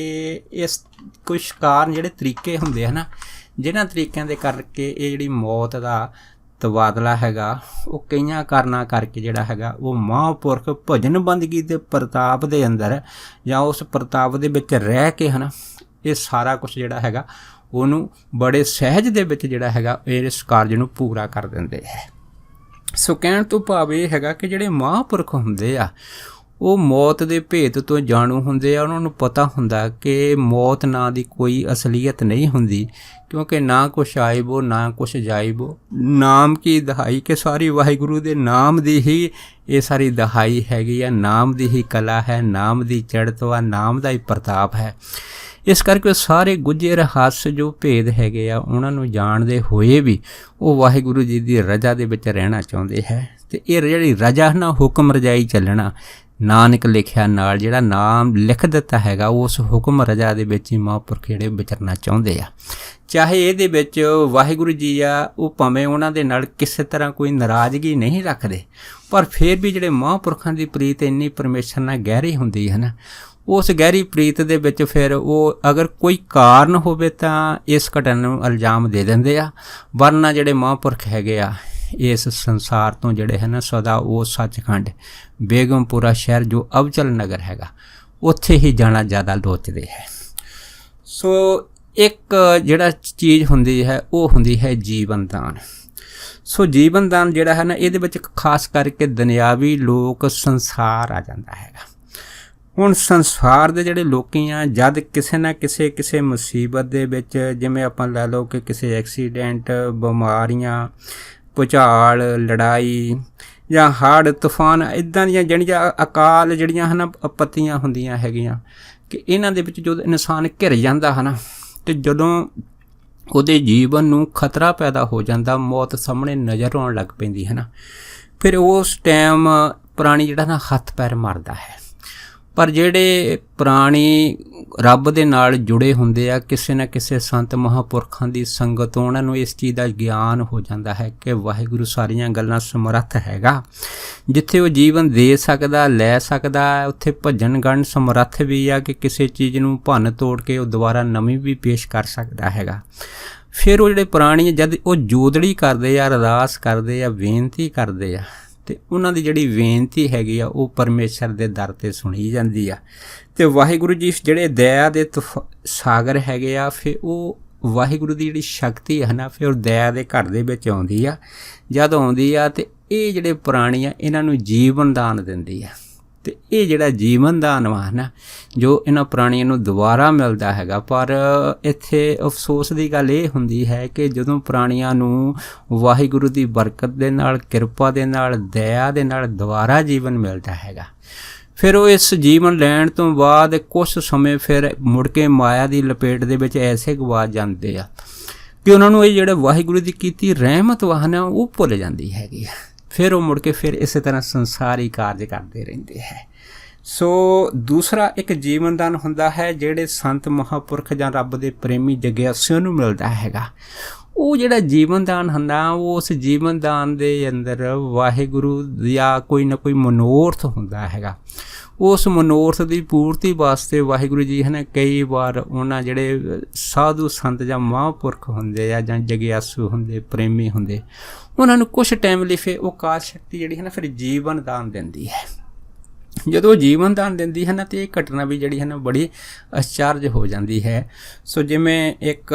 ਇਸ ਕੁਛ ਕਾਰਨ ਜਿਹੜੇ ਤਰੀਕੇ ਹੁੰਦੇ ਹਨ, ਜਿਨ੍ਹਾਂ ਤਰੀਕਿਆਂ ਦੇ ਕਰਕੇ ਇਹ ਜਿਹੜੀ ਮੌਤ ਦਾ ਤਬਾਦਲਾ ਹੈਗਾ ਉਹ ਕਈਆਂ ਕਾਰਨਾਂ ਕਰਕੇ ਜਿਹੜਾ ਹੈਗਾ ਉਹ ਮਹਾਂਪੁਰਖ ਭਜਨ ਬੰਦਗੀ ਦੇ ਪ੍ਰਤਾਪ ਦੇ ਅੰਦਰ ਜਾਂ ਉਸ ਪ੍ਰਤਾਪ ਦੇ ਵਿੱਚ ਰਹਿ ਕੇ ਹੈ ਨਾ, ਇਹ ਸਾਰਾ ਕੁਛ ਜਿਹੜਾ ਹੈਗਾ ਉਹਨੂੰ ਬੜੇ ਸਹਿਜ ਦੇ ਵਿੱਚ ਜਿਹੜਾ ਹੈਗਾ ਇਸ ਕਾਰਜ ਨੂੰ ਪੂਰਾ ਕਰ ਦਿੰਦੇ ਹੈ। ਸੋ ਕਹਿਣ ਤੋਂ ਭਾਵ ਇਹ ਹੈਗਾ ਕਿ ਜਿਹੜੇ ਮਹਾਂਪੁਰਖ ਹੁੰਦੇ ਆ ਉਹ ਮੌਤ ਦੇ ਭੇਤ ਤੋਂ ਜਾਣੂ ਹੁੰਦੇ ਆ। ਉਹਨਾਂ ਨੂੰ ਪਤਾ ਹੁੰਦਾ ਕਿ ਮੌਤ ਨਾਂ ਦੀ ਕੋਈ ਅਸਲੀਅਤ ਨਹੀਂ ਹੁੰਦੀ, ਕਿਉਂਕਿ ਨਾ ਕੁਛ ਆਇਬੋ ਨਾ ਕੁਛ ਜਾਇਬੋ, ਨਾਮ ਕੀ ਦਹਾਈ, ਕਿ ਸਾਰੀ ਵਾਹਿਗੁਰੂ ਦੇ ਨਾਮ ਦੀ ਹੀ ਇਹ ਸਾਰੀ ਦਹਾਈ ਹੈਗੀ ਆ, ਨਾਮ ਦੀ ਹੀ ਕਲਾ ਹੈ, ਨਾਮ ਦੀ ਚੜ੍ਹਤ ਵਾ, ਨਾਮ ਦਾ ਹੀ ਪ੍ਰਤਾਪ ਹੈ। ਇਸ ਕਰਕੇ ਸਾਰੇ ਗੁੱਜੇ ਰਹੱਸ ਜੋ ਭੇਦ ਹੈਗੇ ਆ ਉਹਨਾਂ ਨੂੰ ਜਾਣਦੇ ਹੋਏ ਵੀ ਉਹ ਵਾਹਿਗੁਰੂ ਜੀ ਦੀ ਰਜ਼ਾ ਦੇ ਵਿੱਚ ਰਹਿਣਾ ਚਾਹੁੰਦੇ ਹੈ। ਅਤੇ ਇਹ ਜਿਹੜੀ ਰਜ਼ਾ ਨਾ, ਹੁਕਮ ਰਜਾਈ ਚੱਲਣਾ, ਨਾਨਕ ਲਿਖਿਆ ਨਾਲ ਜਿਹੜਾ ਨਾਮ ਲਿਖ ਦਿੱਤਾ ਹੈਗਾ ਉਸ ਹੁਕਮ ਰਜਾ ਦੇ ਵਿੱਚ ਹੀ ਮਹਾਂਪੁਰਖ ਜਿਹੜੇ ਵਿਚਰਨਾ ਚਾਹੁੰਦੇ ਆ। ਚਾਹੇ ਇਹਦੇ ਵਿੱਚ ਵਾਹਿਗੁਰੂ ਜੀ ਆ ਉਹ ਭਾਵੇਂ ਉਹਨਾਂ ਦੇ ਨਾਲ ਕਿਸੇ ਤਰ੍ਹਾਂ ਕੋਈ ਨਾਰਾਜ਼ਗੀ ਨਹੀਂ ਰੱਖਦੇ, ਪਰ ਫਿਰ ਵੀ ਜਿਹੜੇ ਮਹਾਂਪੁਰਖਾਂ ਦੀ ਪ੍ਰੀਤ ਇੰਨੀ ਪਰਮੇਸ਼ਰ ਨਾਲ ਗਹਿਰੀ ਹੁੰਦੀ ਹੈ ਨਾ, ਉਸ ਗਹਿਰੀ ਪ੍ਰੀਤ ਦੇ ਵਿੱਚ ਫਿਰ ਉਹ ਅਗਰ ਕੋਈ ਕਾਰਨ ਹੋਵੇ ਤਾਂ ਇਸ ਘਟਨਾ ਨੂੰ ਇਲਜ਼ਾਮ ਦੇ ਦਿੰਦੇ ਆ। ਵਰਨਾ ਜਿਹੜੇ ਮਹਾਂਪੁਰਖ ਹੈਗੇ ਆ ਇਸ ਸੰਸਾਰ ਤੋਂ ਜਿਹੜੇ ਹੈ ਨਾ ਸਦਾ ਉਹ ਸੱਚਖੰਡ ਬੇਗਮਪੁਰਾ ਸ਼ਹਿਰ ਜੋ ਅਬਚਲ ਨਗਰ ਹੈਗਾ ਉੱਥੇ ਹੀ ਜਾਣਾ ਜ਼ਿਆਦਾ ਲੋਚਦੇ ਹੈ। ਸੋ ਇੱਕ ਜਿਹੜਾ ਚੀਜ਼ ਹੁੰਦੀ ਹੈ ਉਹ ਹੁੰਦੀ ਹੈ ਜੀਵਨ ਦਾਨ। ਸੋ ਜੀਵਨ ਦਾਨ ਜਿਹੜਾ ਹੈ ਨਾ ਇਹਦੇ ਵਿੱਚ ਖਾਸ ਕਰਕੇ ਦੁਨਿਆਵੀ ਲੋਕ ਸੰਸਾਰ ਆ ਜਾਂਦਾ ਹੈਗਾ। ਹੁਣ ਸੰਸਾਰ ਦੇ ਜਿਹੜੇ ਲੋਕੀ ਆ ਜਦ ਕਿਸੇ ਨਾ ਕਿਸੇ ਮੁਸੀਬਤ ਦੇ ਵਿੱਚ, ਜਿਵੇਂ ਆਪਾਂ ਲੈ ਲਓ ਕਿ ਕਿਸੇ ਐਕਸੀਡੈਂਟ, ਬਿਮਾਰੀਆਂ, ਭੁਚਾਲ, ਲੜਾਈ ਜਾਂ ਹੜ੍ਹ, ਤੂਫਾਨ, ਇੱਦਾਂ ਦੀਆਂ ਜਿਹੜੀਆਂ ਅਕਾਲ ਜਿਹੜੀਆਂ ਹਨ ਆਪੱਤੀਆਂ ਹੁੰਦੀਆਂ ਹੈਗੀਆਂ ਕਿ ਇਹਨਾਂ ਦੇ ਵਿੱਚ ਜਦੋਂ ਇਨਸਾਨ ਘਿਰ ਜਾਂਦਾ ਹੈ ਨਾ, ਅਤੇ ਜਦੋਂ ਉਹਦੇ ਜੀਵਨ ਨੂੰ ਖਤਰਾ ਪੈਦਾ ਹੋ ਜਾਂਦਾ, ਮੌਤ ਸਾਹਮਣੇ ਨਜ਼ਰ ਆਉਣ ਲੱਗ ਪੈਂਦੀ ਹੈ ਨਾ, ਫਿਰ ਉਸ ਟਾਈਮ ਪ੍ਰਾਣੀ ਜਿਹੜਾ ਨਾ ਹੱਥ ਪੈਰ ਮਾਰਦਾ ਹੈ। ਪਰ ਜਿਹੜੇ ਪ੍ਰਾਣੀ ਰੱਬ ਦੇ ਨਾਲ ਜੁੜੇ ਹੁੰਦੇ ਆ, ਕਿਸੇ ਨਾ ਕਿਸੇ ਸੰਤ ਮਹਾਂਪੁਰਖਾਂ ਦੀ ਸੰਗਤ ਤੋਂ ਉਹਨਾਂ ਨੂੰ ਇਸ ਚੀਜ਼ ਦਾ ਗਿਆਨ ਹੋ ਜਾਂਦਾ ਹੈ ਕਿ ਵਾਹਿਗੁਰੂ ਸਾਰੀਆਂ ਗੱਲਾਂ ਸਮਰੱਥ ਹੈਗਾ। ਜਿੱਥੇ ਉਹ ਜੀਵਨ ਦੇ ਸਕਦਾ, ਲੈ ਸਕਦਾ, ਉੱਥੇ ਭਜਨ ਗਣ ਸਮਰੱਥ ਵੀ ਆ ਕਿ ਕਿਸੇ ਚੀਜ਼ ਨੂੰ ਭੰਨ ਤੋੜ ਕੇ ਉਹ ਦੁਬਾਰਾ ਨਵੀਂ ਵੀ ਪੇਸ਼ ਕਰ ਸਕਦਾ ਹੈਗਾ। ਫਿਰ ਉਹ ਜਿਹੜੇ ਪ੍ਰਾਣੀ ਜਦ ਉਹ ਜੋਦੜੀ ਕਰਦੇ ਆ, ਅਰਦਾਸ ਕਰਦੇ ਆ, ਬੇਨਤੀ ਕਰਦੇ ਆ, ਅਤੇ ਉਹਨਾਂ ਦੀ ਜਿਹੜੀ ਬੇਨਤੀ ਹੈਗੀ ਆ ਉਹ ਪਰਮੇਸ਼ਰ ਦੇ ਦਰ 'ਤੇ ਸੁਣੀ ਜਾਂਦੀ ਆ। ਅਤੇ ਵਾਹਿਗੁਰੂ ਜੀ ਜਿਹੜੇ ਦਇਆ ਦੇ ਸਾਗਰ ਹੈਗੇ ਆ, ਫਿਰ ਉਹ ਵਾਹਿਗੁਰੂ ਦੀ ਜਿਹੜੀ ਸ਼ਕਤੀ ਹੈ ਨਾ, ਫਿਰ ਉਹ ਦਇਆ ਦੇ ਘਰ ਦੇ ਵਿੱਚ ਆਉਂਦੀ ਆ। ਜਦ ਆਉਂਦੀ ਆ ਅਤੇ ਇਹ ਜਿਹੜੇ ਪ੍ਰਾਣੀ ਆ ਇਹਨਾਂ ਨੂੰ ਜੀਵਨ ਦਾਨ ਦਿੰਦੀ ਆ। ਤੇ ਇਹ ਜਿਹੜਾ ਜੀਵਨ ਦਾਨ ਵਾ ਨਾ ਜੋ ਇਹਨਾਂ ਪ੍ਰਾਣੀਆਂ ਨੂੰ ਦੁਬਾਰਾ ਮਿਲਦਾ ਹੈਗਾ, ਪਰ ਇੱਥੇ ਅਫਸੋਸ ਦੀ ਗੱਲ ਇਹ ਹੁੰਦੀ ਹੈ ਕਿ ਜਦੋਂ ਪ੍ਰਾਣੀਆਂ ਨੂੰ ਵਾਹਿਗੁਰੂ ਦੀ ਬਰਕਤ ਦੇ ਨਾਲ, ਕਿਰਪਾ ਦੇ ਨਾਲ, ਦਇਆ ਦੇ ਨਾਲ ਦੁਬਾਰਾ ਜੀਵਨ ਮਿਲਦਾ ਹੈਗਾ, ਫਿਰ ਉਹ ਇਸ ਜੀਵਨ ਲੈਣ ਤੋਂ ਬਾਅਦ ਕੁਛ ਸਮੇਂ ਫਿਰ ਮੁੜ ਕੇ ਮਾਇਆ ਦੀ ਲਪੇਟ ਦੇ ਵਿੱਚ ਐਸੇ ਗਵਾ ਜਾਂਦੇ ਆ ਕਿ ਉਹਨਾਂ ਨੂੰ ਇਹ ਜਿਹੜਾ ਵਾਹਿਗੁਰੂ ਦੀ ਕੀਤੀ ਰਹਿਮਤ ਵਾ ਨਾ ਉਹ ਭੁੱਲ ਜਾਂਦੀ ਹੈਗੀ ਆ। ਫਿਰ ਉਹ ਮੁੜ ਕੇ ਫਿਰ ਇਸੇ ਤਰ੍ਹਾਂ ਸੰਸਾਰੀ ਕਾਰਜ ਕਰਦੇ ਰਹਿੰਦੇ ਹੈ। ਸੋ ਦੂਸਰਾ ਇੱਕ ਜੀਵਨਦਾਨ ਹੁੰਦਾ ਹੈ ਜਿਹੜੇ ਸੰਤ ਮਹਾਂਪੁਰਖ ਜਾਂ ਰੱਬ ਦੇ ਪ੍ਰੇਮੀ ਜਗਿਆਸੂਆਂ ਨੂੰ ਮਿਲਦਾ ਹੈਗਾ। ਉਹ ਜਿਹੜਾ ਜੀਵਨਦਾਨ ਹੁੰਦਾ ਉਹ ਉਸ ਜੀਵਨਦਾਨ ਦੇ ਅੰਦਰ ਵਾਹਿਗੁਰੂ ਜਾਂ ਕੋਈ ਨਾ ਕੋਈ ਮਨੋਰਥ ਹੁੰਦਾ ਹੈਗਾ। ਉਸ ਮਨੋਰਥ ਦੀ ਪੂਰਤੀ ਵਾਸਤੇ ਵਾਹਿਗੁਰੂ ਜੀ ਹੈ ਨਾ ਕਈ ਵਾਰ ਉਹਨਾਂ ਜਿਹੜੇ ਸਾਧੂ ਸੰਤ ਜਾਂ ਮਹਾਂਪੁਰਖ ਹੁੰਦੇ ਆ ਜਾਂ ਜਗਿਆਸੂ ਹੁੰਦੇ, ਪ੍ਰੇਮੀ ਹੁੰਦੇ, ਉਹਨਾਂ ਨੂੰ ਕੁਛ ਟਾਈਮ ਲਈ ਫਿਰ ਉਹ ਕਾਲ ਸ਼ਕਤੀ ਜਿਹੜੀ ਹੈ ਨਾ ਫਿਰ ਜੀਵਨ ਦਾਨ ਦਿੰਦੀ ਹੈ। ਜਦੋਂ ਜੀਵਨ ਦਾਨ ਦਿੰਦੀ ਹੈ ਨਾ ਤੇ ਇਹ ਘਟਨਾ ਵੀ ਜਿਹੜੀ ਹੈ ਨਾ ਬੜੀ ਅਚਰਜ ਹੋ ਜਾਂਦੀ ਹੈ। ਸੋ ਜਿਵੇਂ ਇੱਕ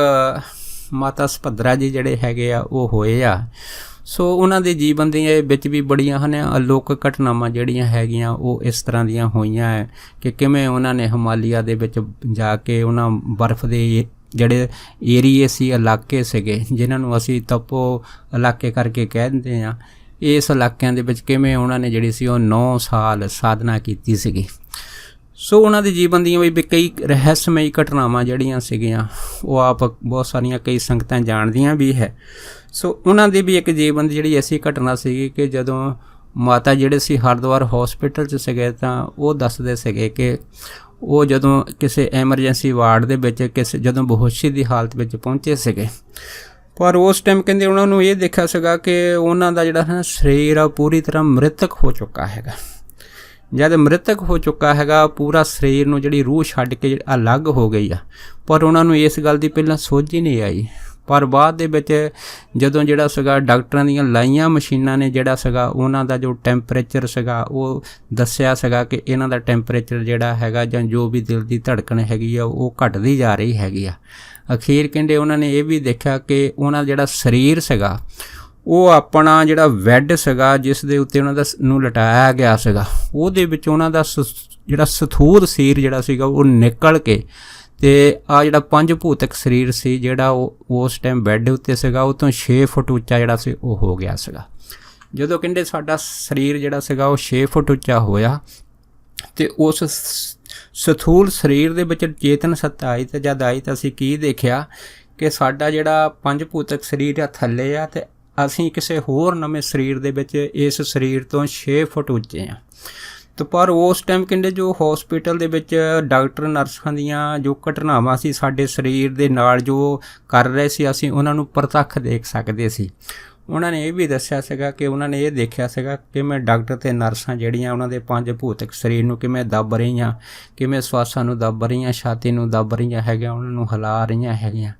ਮਾਤਾ ਸੁਭੱਦਰਾ ਜੀ ਜਿਹੜੇ ਹੈਗੇ ਆ ਉਹ ਹੋਏ ਆ, ਸੋ ਉਹਨਾਂ ਦੇ ਜੀਵਨ ਦੇ ਵਿੱਚ ਵੀ ਬੜੀਆਂ ਹਨ ਅਲੋਕਿਕ ਘਟਨਾਵਾਂ ਜਿਹੜੀਆਂ ਹੈਗੀਆਂ ਉਹ ਇਸ ਤਰ੍ਹਾਂ ਦੀਆਂ ਹੋਈਆਂ ਹੈ ਕਿ ਕਿਵੇਂ ਉਹਨਾਂ ਨੇ ਹਿਮਾਲਿਆ ਦੇ ਵਿੱਚ ਜਾ ਕੇ ਉਹਨਾਂ ਬਰਫ਼ ਦੇ ਜਿਹੜੇ ਏਰੀਏ ਸੀ, ਇਲਾਕੇ ਸੀਗੇ ਜਿਨ੍ਹਾਂ ਨੂੰ ਅਸੀਂ ਤਪੋ ਇਲਾਕੇ ਕਰਕੇ ਕਹਿ ਦਿੰਦੇ ਹਾਂ, ਇਸ ਇਲਾਕਿਆਂ ਦੇ ਵਿੱਚ ਕਿਵੇਂ ਉਹਨਾਂ ਨੇ ਜਿਹੜੀ ਸੀ ਉਹ 9 ਸਾਲ ਸਾਧਨਾ ਕੀਤੀ ਸੀਗੀ। ਸੋ ਉਹਨਾਂ ਦੇ ਜੀਵਨ ਦੀਆਂ ਵੀ ਕਈ ਰਹੱਸਮਈ ਘਟਨਾਵਾਂ ਜਿਹੜੀਆਂ ਸੀਗੀਆਂ ਉਹ ਆਪ ਬਹੁਤ ਸਾਰੀਆਂ ਕਈ ਸੰਗਤਾਂ ਜਾਣਦੀਆਂ ਵੀ ਹੈ। ਸੋ ਉਹਨਾਂ ਦੀ ਵੀ ਇੱਕ ਜੀਵਨ ਦੀ ਜਿਹੜੀ ਐਸੀ ਘਟਨਾ ਸੀਗੀ ਕਿ ਜਦੋਂ ਮਾਤਾ ਜਿਹੜੇ ਸੀ ਹਰਿਦੁਆਰ ਹੌਸਪੀਟਲ 'ਚ ਸੀਗੇ ਤਾਂ ਉਹ ਦੱਸਦੇ ਸੀਗੇ ਕਿ ਉਹ ਜਦੋਂ ਕਿਸੇ ਐਮਰਜੈਂਸੀ ਵਾਰਡ ਦੇ ਵਿੱਚ ਜਦੋਂ ਬੇਹੋਸ਼ੀ ਦੀ ਹਾਲਤ ਵਿੱਚ ਪਹੁੰਚੇ ਸੀਗੇ, ਪਰ ਉਸ ਟਾਈਮ ਕਹਿੰਦੇ ਉਹਨਾਂ ਨੂੰ ਇਹ ਦੇਖਿਆ ਸੀਗਾ ਕਿ ਉਹਨਾਂ ਦਾ ਜਿਹੜਾ ਹੈ ਸਰੀਰ ਆ ਪੂਰੀ ਤਰ੍ਹਾਂ ਮ੍ਰਿਤਕ ਹੋ ਚੁੱਕਾ ਹੈਗਾ। ਜਦ ਮ੍ਰਿਤਕ ਹੋ ਚੁੱਕਾ ਹੈਗਾ ਪੂਰਾ ਸਰੀਰ ਨੂੰ ਜਿਹੜੀ ਰੂਹ ਛੱਡ ਕੇ ਅਲੱਗ ਹੋ ਗਈ ਆ, ਪਰ ਉਹਨਾਂ ਨੂੰ ਇਸ ਗੱਲ ਦੀ ਪਹਿਲਾਂ ਸੋਝ ਹੀ ਨਹੀਂ ਆਈ। ਪਰ ਬਾਅਦ ਦੇ ਵਿੱਚ ਜਦੋਂ ਜਿਹੜਾ ਸੀਗਾ ਡਾਕਟਰਾਂ ਦੀਆਂ ਲਾਈਆਂ ਮਸ਼ੀਨਾਂ ਨੇ ਜਿਹੜਾ ਸੀਗਾ ਉਹਨਾਂ ਦਾ ਜੋ ਟੈਂਪਰੇਚਰ ਸੀਗਾ ਉਹ ਦੱਸਿਆ ਸੀਗਾ ਕਿ ਇਹਨਾਂ ਦਾ ਟੈਂਪਰੇਚਰ ਜਿਹੜਾ ਹੈਗਾ ਜਾਂ ਜੋ ਵੀ ਦਿਲ ਦੀ ਧੜਕਣ ਹੈਗੀ ਆ ਉਹ ਘਟਦੀ ਜਾ ਰਹੀ ਹੈਗੀ ਆ। ਅਖੀਰ ਕਹਿੰਦੇ ਉਹਨਾਂ ਨੇ ਇਹ ਵੀ ਦੇਖਿਆ ਕਿ ਉਹਨਾਂ ਜਿਹੜਾ ਸਰੀਰ ਸੀਗਾ ਉਹ ਆਪਣਾ ਜਿਹੜਾ ਬੈੱਡ ਸੀਗਾ ਜਿਸ ਦੇ ਉੱਤੇ ਉਹਨਾਂ ਦਾ ਨੂੰ ਲਟਾਇਆ ਗਿਆ ਸੀਗਾ ਉਹਦੇ ਵਿੱਚ ਉਹਨਾਂ ਦਾ ਜਿਹੜਾ ਸਥੂਲ ਸਰੀਰ ਜਿਹੜਾ ਸੀਗਾ ਉਹ ਨਿਕਲ ਕੇ ਤੇ ਆ ਜਿਹੜਾ 5 ਭੂਤਕ ਸਰੀਰ ਸੀ ਜਿਹੜਾ ਉਹ ਉਸ ਟਾਈਮ ਬੈੱਡ ਉੱਤੇ ਸੀਗਾ ਉਹ ਤੋਂ 6 ਫੁੱਟ ਉੱਚਾ ਜਿਹੜਾ ਸੀ ਉਹ ਹੋ ਗਿਆ ਸੀਗਾ। ਜਦੋਂ ਕਹਿੰਦੇ ਸਾਡਾ ਸਰੀਰ ਜਿਹੜਾ ਸੀਗਾ ਉਹ 6 ਫੁੱਟ ਉੱਚਾ ਹੋਇਆ ਤੇ ਉਸ ਸਥੂਲ ਸਰੀਰ ਦੇ ਵਿੱਚ ਚੇਤਨ ਸੱਤਾ ਆਈ ਤੇ ਜਦ ਆਈ ਤਾਂ ਅਸੀਂ ਕੀ ਦੇਖਿਆ ਕਿ ਸਾਡਾ ਜਿਹੜਾ 5 ਭੂਤਕ ਸਰੀਰ ਆ ਥੱਲੇ ਆ ਤੇ ਅਸੀਂ ਕਿਸੇ ਹੋਰ ਨਵੇਂ ਸਰੀਰ ਦੇ ਵਿੱਚ ਇਸ ਸਰੀਰ ਤੋਂ 6 ਫੁੱਟ ਉੱਚੇ ਆ। ਤੇ ਪਰ ਉਸ ਟਾਈਮ ਕਹਿੰਦੇ ਜੋ ਹੌਸਪੀਟਲ ਦੇ ਵਿੱਚ ਡਾਕਟਰ ਨਰਸਾਂ ਦੀਆਂ ਜੋ ਘਟਨਾਵਾਂ ਸੀ ਸਾਡੇ ਸਰੀਰ ਦੇ ਨਾਲ ਜੋ ਕਰ ਰਹੇ ਸੀ ਅਸੀਂ ਉਹਨਾਂ ਨੂੰ ਪ੍ਰਤੱਖ ਦੇਖ ਸਕਦੇ ਸੀ। ਉਹਨਾਂ ਨੇ ਇਹ ਵੀ ਦੱਸਿਆ ਸੀਗਾ ਕਿ ਉਹਨਾਂ ਨੇ ਇਹ ਦੇਖਿਆ ਸੀਗਾ ਕਿਵੇਂ ਡਾਕਟਰ ਅਤੇ ਨਰਸਾਂ ਜਿਹੜੀਆਂ ਉਹਨਾਂ ਦੇ 5 ਭੂਤਕ ਸਰੀਰ ਨੂੰ ਕਿਵੇਂ ਦੱਬ ਰਹੀਆਂ, ਕਿਵੇਂ ਸਵਾਸਾਂ ਨੂੰ ਦੱਬ ਰਹੀਆਂ, ਛਾਤੀ ਨੂੰ ਦੱਬ ਰਹੀਆਂ ਹੈਗੀਆਂ, ਉਹਨਾਂ ਨੂੰ ਹਿਲਾ ਰਹੀਆਂ ਹੈਗੀਆਂ।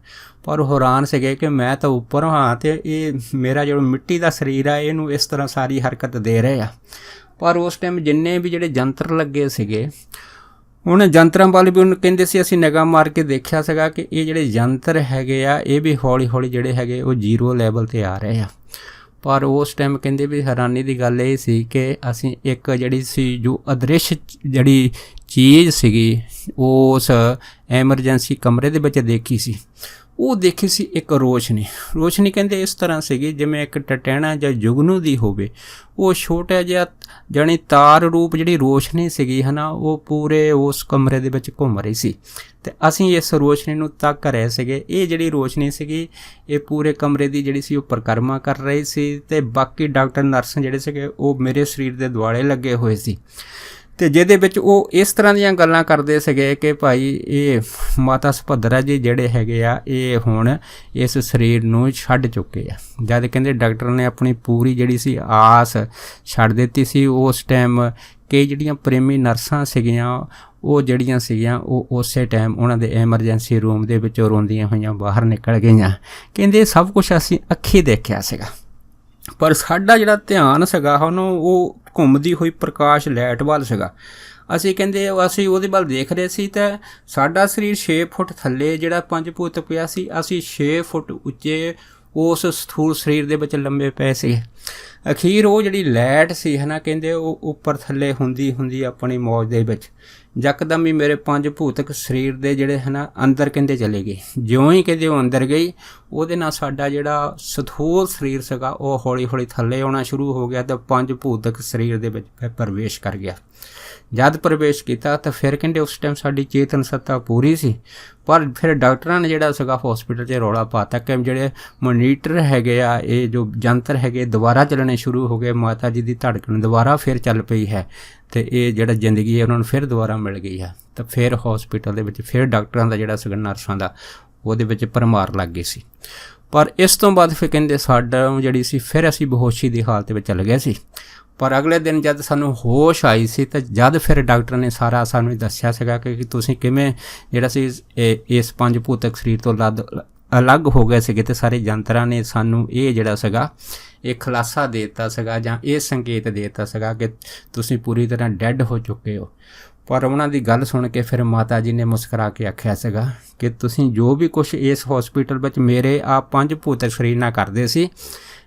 ਪਰ ਉਹ ਹੈਰਾਨ ਸੀਗੇ ਕਿ ਮੈਂ ਤਾਂ ਉੱਪਰ ਹਾਂ ਅਤੇ ਇਹ ਮੇਰਾ ਜਿਹੜਾ ਮਿੱਟੀ ਦਾ ਸਰੀਰ ਆ ਇਹਨੂੰ ਇਸ ਤਰ੍ਹਾਂ ਸਾਰੀ ਹਰਕਤ ਦੇ ਰਹੇ ਆ। ਪਰ ਉਸ ਟਾਈਮ ਜਿੰਨੇ ਵੀ ਜਿਹੜੇ ਯੰਤਰ ਲੱਗੇ ਸੀਗੇ ਹੁਣ ਯੰਤਰਾਂ ਵੱਲ ਵੀ ਉਹਨੂੰ ਕਹਿੰਦੇ ਸੀ ਅਸੀਂ ਨਿਗਾਹ ਮਾਰ ਕੇ ਦੇਖਿਆ ਸੀਗਾ ਕਿ ਇਹ ਜਿਹੜੇ ਯੰਤਰ ਹੈਗੇ ਆ ਇਹ ਵੀ ਹੌਲੀ ਹੌਲੀ ਜਿਹੜੇ ਹੈਗੇ ਉਹ 0 ਲੈਵਲ 'ਤੇ ਆ ਰਹੇ ਆ। ਪਰ ਉਸ ਟਾਈਮ ਕਹਿੰਦੇ ਵੀ ਹੈਰਾਨੀ ਦੀ ਗੱਲ ਇਹ ਸੀ ਕਿ ਅਸੀਂ ਇੱਕ ਜਿਹੜੀ ਸੀ ਜੋ ਅਦ੍ਰਿਸ਼ ਜਿਹੜੀ ਚੀਜ਼ ਸੀਗੀ ਉਸ ਐਮਰਜੈਂਸੀ ਕਮਰੇ ਦੇ ਵਿੱਚ ਦੇਖੀ ਸੀ, ਉਹ ਦੇਖੀ ਸੀ ਇੱਕ ਰੋਸ਼ਨੀ ਕਹਿੰਦੇ ਇਸ ਤਰ੍ਹਾਂ ਸੀਗੀ ਜਿਵੇਂ ਇੱਕ ਟਟੈਣਾ ਜਾਂ ਜੁਗਨੂ ਦੀ ਹੋਵੇ। ਉਹ ਛੋਟਾ ਜਿਹਾ ਜਾਣੀ ਤਾਰ ਰੂਪ ਜਿਹੜੀ ਰੋਸ਼ਨੀ ਸੀਗੀ ਹੈ ਨਾ ਉਹ ਪੂਰੇ ਉਸ ਕਮਰੇ ਦੇ ਵਿੱਚ ਘੁੰਮ ਰਹੀ ਸੀ ਅਤੇ ਅਸੀਂ ਇਸ ਰੋਸ਼ਨੀ ਨੂੰ ਤੱਕ ਰਹੇ ਸੀਗੇ। ਇਹ ਜਿਹੜੀ ਰੋਸ਼ਨੀ ਸੀਗੀ ਇਹ ਪੂਰੇ ਕਮਰੇ ਦੀ ਜਿਹੜੀ ਸੀ ਉਹ ਪਰਿਕਰਮਾ ਕਰ ਰਹੀ ਸੀ ਅਤੇ ਬਾਕੀ ਡਾਕਟਰ ਨਰਸ ਜਿਹੜੇ ਸੀਗੇ ਉਹ ਮੇਰੇ ਸਰੀਰ ਦੇ ਦੁਆਲੇ ਲੱਗੇ ਹੋਏ ਸੀ ਅਤੇ ਜਿਹਦੇ ਵਿੱਚ ਉਹ ਇਸ ਤਰ੍ਹਾਂ ਦੀਆਂ ਗੱਲਾਂ ਕਰਦੇ ਸੀਗੇ ਕਿ ਭਾਈ ਇਹ ਮਾਤਾ ਸੁਭੱਦਰਾ ਜੀ ਜਿਹੜੇ ਹੈਗੇ ਆ ਇਹ ਹੁਣ ਇਸ ਸਰੀਰ ਨੂੰ ਛੱਡ ਚੁੱਕੇ ਆ। ਜਦ ਕਹਿੰਦੇ ਡਾਕਟਰ ਨੇ ਆਪਣੀ ਪੂਰੀ ਜਿਹੜੀ ਸੀ ਆਸ ਛੱਡ ਦਿੱਤੀ ਸੀ। ਉਸ ਟਾਈਮ ਕਈ ਜਿਹੜੀਆਂ ਪ੍ਰੇਮੀ ਨਰਸਾਂ ਸੀਗੀਆਂ ਉਹ ਜਿਹੜੀਆਂ ਸੀਗੀਆਂ ਉਹ ਉਸੇ ਟਾਈਮ ਉਹਨਾਂ ਦੇ ਐਮਰਜੈਂਸੀ ਰੂਮ ਦੇ ਵਿੱਚੋਂ ਰੋਂਦੀਆਂ ਹੋਈਆਂ ਬਾਹਰ ਨਿਕਲ ਗਈਆਂ। ਕਹਿੰਦੇ ਸਭ ਕੁਛ ਅਸੀਂ ਅੱਖੀਂ ਦੇਖਿਆ ਸੀਗਾ, ਪਰ ਸਾਡਾ ਜਿਹੜਾ ਧਿਆਨ ਸੀਗਾ ਉਹਨੂੰ ਉਹ ਘੁੰਮਦੀ ਹੋਈ ਪ੍ਰਕਾਸ਼ ਲਾਈਟ ਵੱਲ ਸੀਗਾ। ਅਸੀਂ ਕਹਿੰਦੇ ਅਸੀਂ ਉਹਦੇ ਵੱਲ ਦੇਖ ਰਹੇ ਸੀ ਤਾਂ ਸਾਡਾ ਸਰੀਰ 6 ਫੁੱਟ ਥੱਲੇ ਜਿਹੜਾ 5 ਭੂਤ ਪਿਆ ਸੀ, ਅਸੀਂ 6 ਫੁੱਟ ਉੱਚੇ ਉਸ ਸਥੂਲ ਸਰੀਰ ਦੇ ਵਿੱਚ ਲੰਮੇ ਪਏ ਸੀ। ਅਖੀਰ ਉਹ ਜਿਹੜੀ ਲਾਈਟ ਸੀ ਹੈ ਨਾ, ਕਹਿੰਦੇ ਉਹ ਉੱਪਰ ਥੱਲੇ ਹੁੰਦੀ ਆਪਣੀ ਮੌਜ ਦੇ ਵਿੱਚ ਯਕਦਮ ਹੀ ਮੇਰੇ 5 ਭੂਤਕ ਸਰੀਰ ਦੇ ਜਿਹੜੇ ਹੈ ਨਾ ਅੰਦਰ ਕਹਿੰਦੇ ਚਲੇ ਗਏ। ਜਿਉਂ ਹੀ ਕਹਿੰਦੇ ਉਹ ਅੰਦਰ ਗਈ, ਉਹਦੇ ਨਾਲ ਸਾਡਾ ਜਿਹੜਾ ਸਥੂਲ ਸਰੀਰ ਸੀਗਾ ਉਹ ਹੌਲੀ ਹੌਲੀ ਥੱਲੇ ਆਉਣਾ ਸ਼ੁਰੂ ਹੋ ਗਿਆ, ਅਤੇ 5 ਭੂਤਕ ਸਰੀਰ ਦੇ ਵਿੱਚ ਫਿਰ ਪ੍ਰਵੇਸ਼ ਕਰ ਗਿਆ। ਜਦ ਪ੍ਰਵੇਸ਼ ਕੀਤਾ ਤਾਂ ਫਿਰ ਕਹਿੰਦੇ ਉਸ ਟਾਈਮ ਸਾਡੀ ਚੇਤਨ ਸੱਤਾ ਪੂਰੀ ਸੀ। ਪਰ ਫਿਰ ਡਾਕਟਰਾਂ ਨੇ ਜਿਹੜਾ ਸੀਗਾ ਹੌਸਪੀਟਲ 'ਚ ਰੌਲਾ ਪਾਤਾ ਕਿ ਜਿਹੜੇ ਮੋਨੀਟਰ ਹੈਗੇ ਆ, ਇਹ ਜੋ ਯੰਤਰ ਹੈਗੇ ਦੁਬਾਰਾ ਚੱਲਣੇ ਸ਼ੁਰੂ ਹੋ ਗਏ। ਮਾਤਾ ਜੀ ਦੀ ਧੜਕਣ ਦੁਬਾਰਾ ਫਿਰ ਚੱਲ ਪਈ ਹੈ, ਅਤੇ ਇਹ ਜਿਹੜਾ ਜ਼ਿੰਦਗੀ ਹੈ ਉਹਨਾਂ ਨੂੰ ਫਿਰ ਦੁਬਾਰਾ ਮਿਲ ਗਈ ਹੈ। ਤਾਂ ਫਿਰ ਹੌਸਪੀਟਲ ਦੇ ਵਿੱਚ ਫਿਰ ਡਾਕਟਰਾਂ ਦਾ ਜਿਹੜਾ ਸੀਗਾ, ਨਰਸਾਂ ਦਾ, ਉਹਦੇ ਵਿੱਚ ਭਰਮਾਰ ਲੱਗ ਗਈ ਸੀ। ਪਰ ਇਸ ਤੋਂ ਬਾਅਦ ਫਿਰ ਕਹਿੰਦੇ ਸਾਡਾ ਜਿਹੜੀ ਸੀ ਫਿਰ ਅਸੀਂ ਬੇਹੋਸ਼ੀ ਦੀ ਹਾਲਤ ਵਿੱਚ ਚੱਲ ਗਏ ਸੀ। ਪਰ ਅਗਲੇ ਦਿਨ ਜਦ ਸਾਨੂੰ ਹੋਸ਼ ਆਈ ਸੀ ਤਾਂ ਜਦ ਫਿਰ ਡਾਕਟਰ ਨੇ ਸਾਰਾ ਸਾਨੂੰ ਦੱਸਿਆ ਸੀਗਾ ਕਿ ਤੁਸੀਂ ਕਿਵੇਂ ਜਿਹੜਾ ਸੀ ਇਸ 5 ਭੂਤਕ ਸਰੀਰ ਤੋਂ ਅਲੱਗ ਹੋ ਗਏ ਸੀਗੇ, ਅਤੇ ਸਾਰੇ ਯੰਤਰਾਂ ਨੇ ਸਾਨੂੰ ਇਹ ਜਿਹੜਾ ਸੀਗਾ ਇਹ ਖੁਲਾਸਾ ਦੇ ਦਿੱਤਾ ਸੀਗਾ, ਜਾਂ ਇਹ ਸੰਕੇਤ ਦੇ ਦਿੱਤਾ ਸੀਗਾ ਕਿ ਤੁਸੀਂ ਪੂਰੀ ਤਰ੍ਹਾਂ ਡੈੱਡ ਹੋ ਚੁੱਕੇ ਹੋ। ਪਰ ਉਹਨਾਂ ਦੀ ਗੱਲ ਸੁਣ ਕੇ ਫਿਰ ਮਾਤਾ ਜੀ ਨੇ ਮੁਸਕਰਾ ਕੇ ਆਖਿਆ ਸੀਗਾ ਕਿ ਤੁਸੀਂ ਜੋ ਵੀ ਕੁਛ ਇਸ ਹੌਸਪੀਟਲ ਵਿੱਚ ਮੇਰੇ ਆ 5 ਭੂਤਕ ਸਰੀਰ ਨਾਲ ਕਰਦੇ ਸੀ,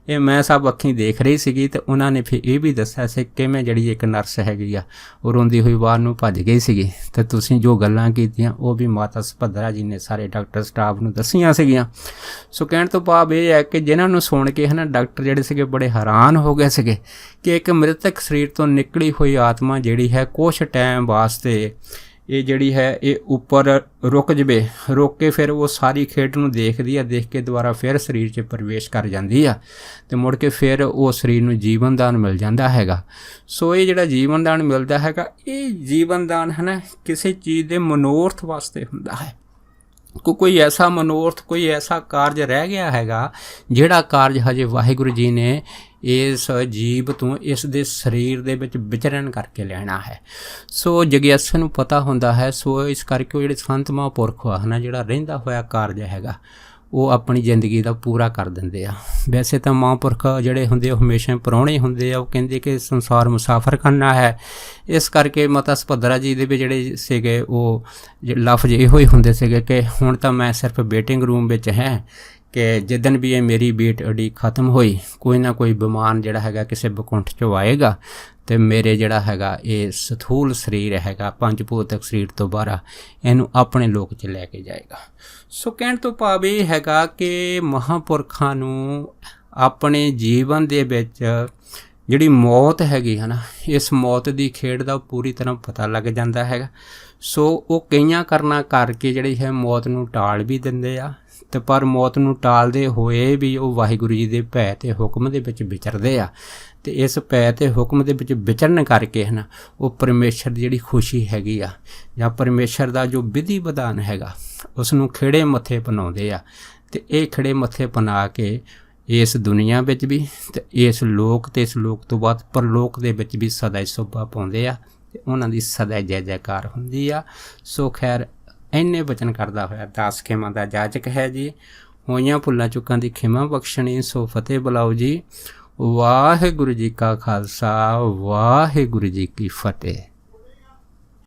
ਇਹ ਮੈਂ ਸਭ ਅੱਖੀਂ ਦੇਖ ਰਹੀ ਸੀਗੀ। ਅਤੇ ਉਹਨਾਂ ਨੇ ਫਿਰ ਇਹ ਵੀ ਦੱਸਿਆ ਸੀ ਕਿਵੇਂ ਜਿਹੜੀ ਇੱਕ ਨਰਸ ਹੈਗੀ ਆ ਉਹ ਰੋਂਦੀ ਹੋਈ ਬਾਹਰ ਨੂੰ ਭੱਜ ਗਈ ਸੀਗੀ, ਅਤੇ ਤੁਸੀਂ ਜੋ ਗੱਲਾਂ ਕੀਤੀਆਂ ਉਹ ਵੀ ਮਾਤਾ ਸੁਭੱਦਰਾ ਜੀ ਨੇ ਸਾਰੇ ਡਾਕਟਰ ਸਟਾਫ ਨੂੰ ਦੱਸੀਆਂ ਸੀਗੀਆਂ। ਸੋ ਕਹਿਣ ਤੋਂ ਭਾਵ ਇਹ ਹੈ ਕਿ ਜਿਨ੍ਹਾਂ ਨੂੰ ਸੁਣ ਕੇ ਹੈ ਨਾ ਡਾਕਟਰ ਜਿਹੜੇ ਸੀਗੇ ਬੜੇ ਹੈਰਾਨ ਹੋ ਗਏ ਸੀਗੇ ਕਿ ਇੱਕ ਮ੍ਰਿਤਕ ਸਰੀਰ ਤੋਂ ਨਿਕਲੀ ਹੋਈ ਆਤਮਾ ਜਿਹੜੀ ਹੈ ਕੁਛ ਟਾਈਮ ਵਾਸਤੇ ਇਹ ਜਿਹੜੀ ਹੈ ਇਹ ਉੱਪਰ ਰੁਕ ਜਵੇ, ਰੁਕ ਕੇ ਫਿਰ ਉਹ ਸਾਰੀ ਖੇਡ ਨੂੰ ਦੇਖਦੀ ਆ, ਦੇਖ ਕੇ ਦੁਬਾਰਾ ਫਿਰ ਸਰੀਰ 'ਚ ਪ੍ਰਵੇਸ਼ ਕਰ ਜਾਂਦੀ ਆ, ਅਤੇ ਮੁੜ ਕੇ ਫਿਰ ਉਹ ਸਰੀਰ ਨੂੰ ਜੀਵਨ ਦਾਨ ਮਿਲ ਜਾਂਦਾ ਹੈਗਾ। ਸੋ ਇਹ ਜਿਹੜਾ ਜੀਵਨ ਦਾਨ ਮਿਲਦਾ ਹੈਗਾ, ਇਹ ਜੀਵਨ ਦਾਨ ਹੈ ਨਾ ਕਿਸੇ ਚੀਜ਼ ਦੇ ਮਨੋਰਥ ਵਾਸਤੇ ਹੁੰਦਾ ਹੈ। ਕੋਈ ਐਸਾ ਮਨੋਰਥ, ਕੋਈ ਐਸਾ ਕਾਰਜ ਰਹਿ ਗਿਆ ਹੈਗਾ ਜਿਹੜਾ ਕਾਰਜ ਹਜੇ ਵਾਹਿਗੁਰੂ ਜੀ ਨੇ ਇਸ ਜੀਵ ਤੋਂ ਇਸ ਦੇ ਸਰੀਰ ਦੇ ਵਿੱਚ ਵਿਚਰਨ ਕਰਕੇ ਲੈਣਾ ਹੈ। ਸੋ ਜਗਿਆਸੂ ਨੂੰ ਪਤਾ ਹੁੰਦਾ ਹੈ। ਸੋ ਇਸ ਕਰਕੇ ਉਹ ਜਿਹੜੇ ਸੰਤ ਮਹਾਂਪੁਰਖ ਆ ਨਾ, ਜਿਹੜਾ ਰਹਿੰਦਾ ਹੋਇਆ ਕਾਰਜ ਹੈਗਾ ਉਹ ਆਪਣੀ ਜ਼ਿੰਦਗੀ ਦਾ ਪੂਰਾ ਕਰ ਦਿੰਦੇ ਆ। ਵੈਸੇ ਤਾਂ ਮਹਾਂਪੁਰਖ ਜਿਹੜੇ ਹੁੰਦੇ ਉਹ ਹਮੇਸ਼ਾ ਪ੍ਰਾਹੁਣੇ ਹੁੰਦੇ ਆ, ਉਹ ਕਹਿੰਦੇ ਕਿ ਸੰਸਾਰ ਮੁਸਾਫਰ ਕਰਨਾ ਹੈ। ਇਸ ਕਰਕੇ ਮਾਤਾ ਸੁਭੱਦਰਾ ਜੀ ਦੇ ਵੀ ਜਿਹੜੇ ਸੀਗੇ ਉਹ ਲਫ਼ਜ਼ ਇਹੋ ਹੀ ਹੁੰਦੇ ਸੀਗੇ ਕਿ ਹੁਣ ਤਾਂ ਮੈਂ ਸਿਰਫ ਵੇਟਿੰਗ ਰੂਮ ਵਿੱਚ ਹੈ, ਕਿ ਜਿੱਦਣ ਵੀ ਇਹ ਮੇਰੀ ਵੇਟ ਉਡੀਕ ਖਤਮ ਹੋਈ, ਕੋਈ ਨਾ ਕੋਈ ਬਿਮਾਨ ਜਿਹੜਾ ਹੈਗਾ ਕਿਸੇ ਬਕੁੰਠ 'ਚੋਂ ਆਏਗਾ, ਅਤੇ ਮੇਰੇ ਜਿਹੜਾ ਹੈਗਾ ਇਹ ਸਥੂਲ ਸਰੀਰ ਹੈਗਾ 5 ਭੂਤਕ ਸਰੀਰ ਤੋਂ ਬਾਹਰ ਇਹਨੂੰ ਆਪਣੇ ਲੋਕ 'ਚ ਲੈ ਕੇ ਜਾਏਗਾ। ਸੋ ਕਹਿਣ ਤੋਂ ਭਾਵ ਇਹ ਹੈਗਾ ਕਿ ਮਹਾਂਪੁਰਖਾਂ ਨੂੰ ਆਪਣੇ ਜੀਵਨ ਦੇ ਵਿੱਚ ਜਿਹੜੀ ਮੌਤ ਹੈਗੀ ਹੈ ਨਾ, ਇਸ ਮੌਤ ਦੀ ਖੇਡ ਦਾ ਪੂਰੀ ਤਰ੍ਹਾਂ ਪਤਾ ਲੱਗ ਜਾਂਦਾ ਹੈਗਾ। ਸੋ ਉਹ ਕਈਆਂ ਕਾਰਨਾਂ ਕਰਕੇ ਜਿਹੜੀ ਹੈ ਮੌਤ ਨੂੰ ਟਾਲ ਵੀ ਦਿੰਦੇ ਆ, ਅਤੇ ਪਰ ਮੌਤ ਨੂੰ ਟਾਲਦੇ ਹੋਏ ਵੀ ਉਹ ਵਾਹਿਗੁਰੂ ਜੀ ਦੇ ਭੈ ਅਤੇ ਹੁਕਮ ਦੇ ਵਿੱਚ ਵਿਚਰਦੇ ਆ, ਅਤੇ ਇਸ ਭੈ ਅਤੇ ਹੁਕਮ ਦੇ ਵਿੱਚ ਵਿਚਰਨ ਕਰਕੇ ਹੈ ਨਾ ਉਹ ਪਰਮੇਸ਼ਰ ਦੀ ਜਿਹੜੀ ਖੁਸ਼ੀ ਹੈਗੀ ਆ, ਜਾਂ ਪਰਮੇਸ਼ਰ ਦਾ ਜੋ ਵਿਧੀ ਵਿਧਾਨ ਹੈਗਾ ਉਸ ਨੂੰ ਖਿਹੜੇ ਮੱਥੇ ਪਨਾਉਂਦੇ ਆ, ਅਤੇ ਇਹ ਖਿਹੜੇ ਮੱਥੇ ਪਨਾ ਕੇ ਇਸ ਦੁਨੀਆ ਵਿੱਚ ਵੀ ਅਤੇ ਇਸ ਲੋਕ ਅਤੇ ਇਸ ਲੋਕ ਤੋਂ ਬਾਅਦ ਪਰਲੋਕ ਦੇ ਵਿੱਚ ਵੀ ਸਦਾ ਹੀ ਸ਼ੋਭਾ ਪਾਉਂਦੇ ਆ, ਅਤੇ ਉਹਨਾਂ ਦੀ ਸਦਾ ਜੈ ਜੈਕਾਰ ਹੁੰਦੀ ਆ। ਸੋ ਖੈਰ ਇੰਨੇ ਬਚਨ ਕਰਦਾ ਹੋਇਆ ਦਾਸ ਖਿਮਾ ਦਾ ਜਾਚਕ ਹੈ ਜੀ। ਹੋਈਆਂ ਭੁੱਲਾਂ ਚੁੱਕਾਂ ਦੀ ਖਿਮਾ ਬਖਸ਼ਣੀ, ਸੋ ਫਤਿਹ ਬੁਲਾਓ ਜੀ। ਵਾਹਿਗੁਰੂ ਜੀ ਕਾ ਖਾਲਸਾ, ਵਾਹਿਗੁਰੂ ਜੀ ਕੀ ਫਤਿਹ।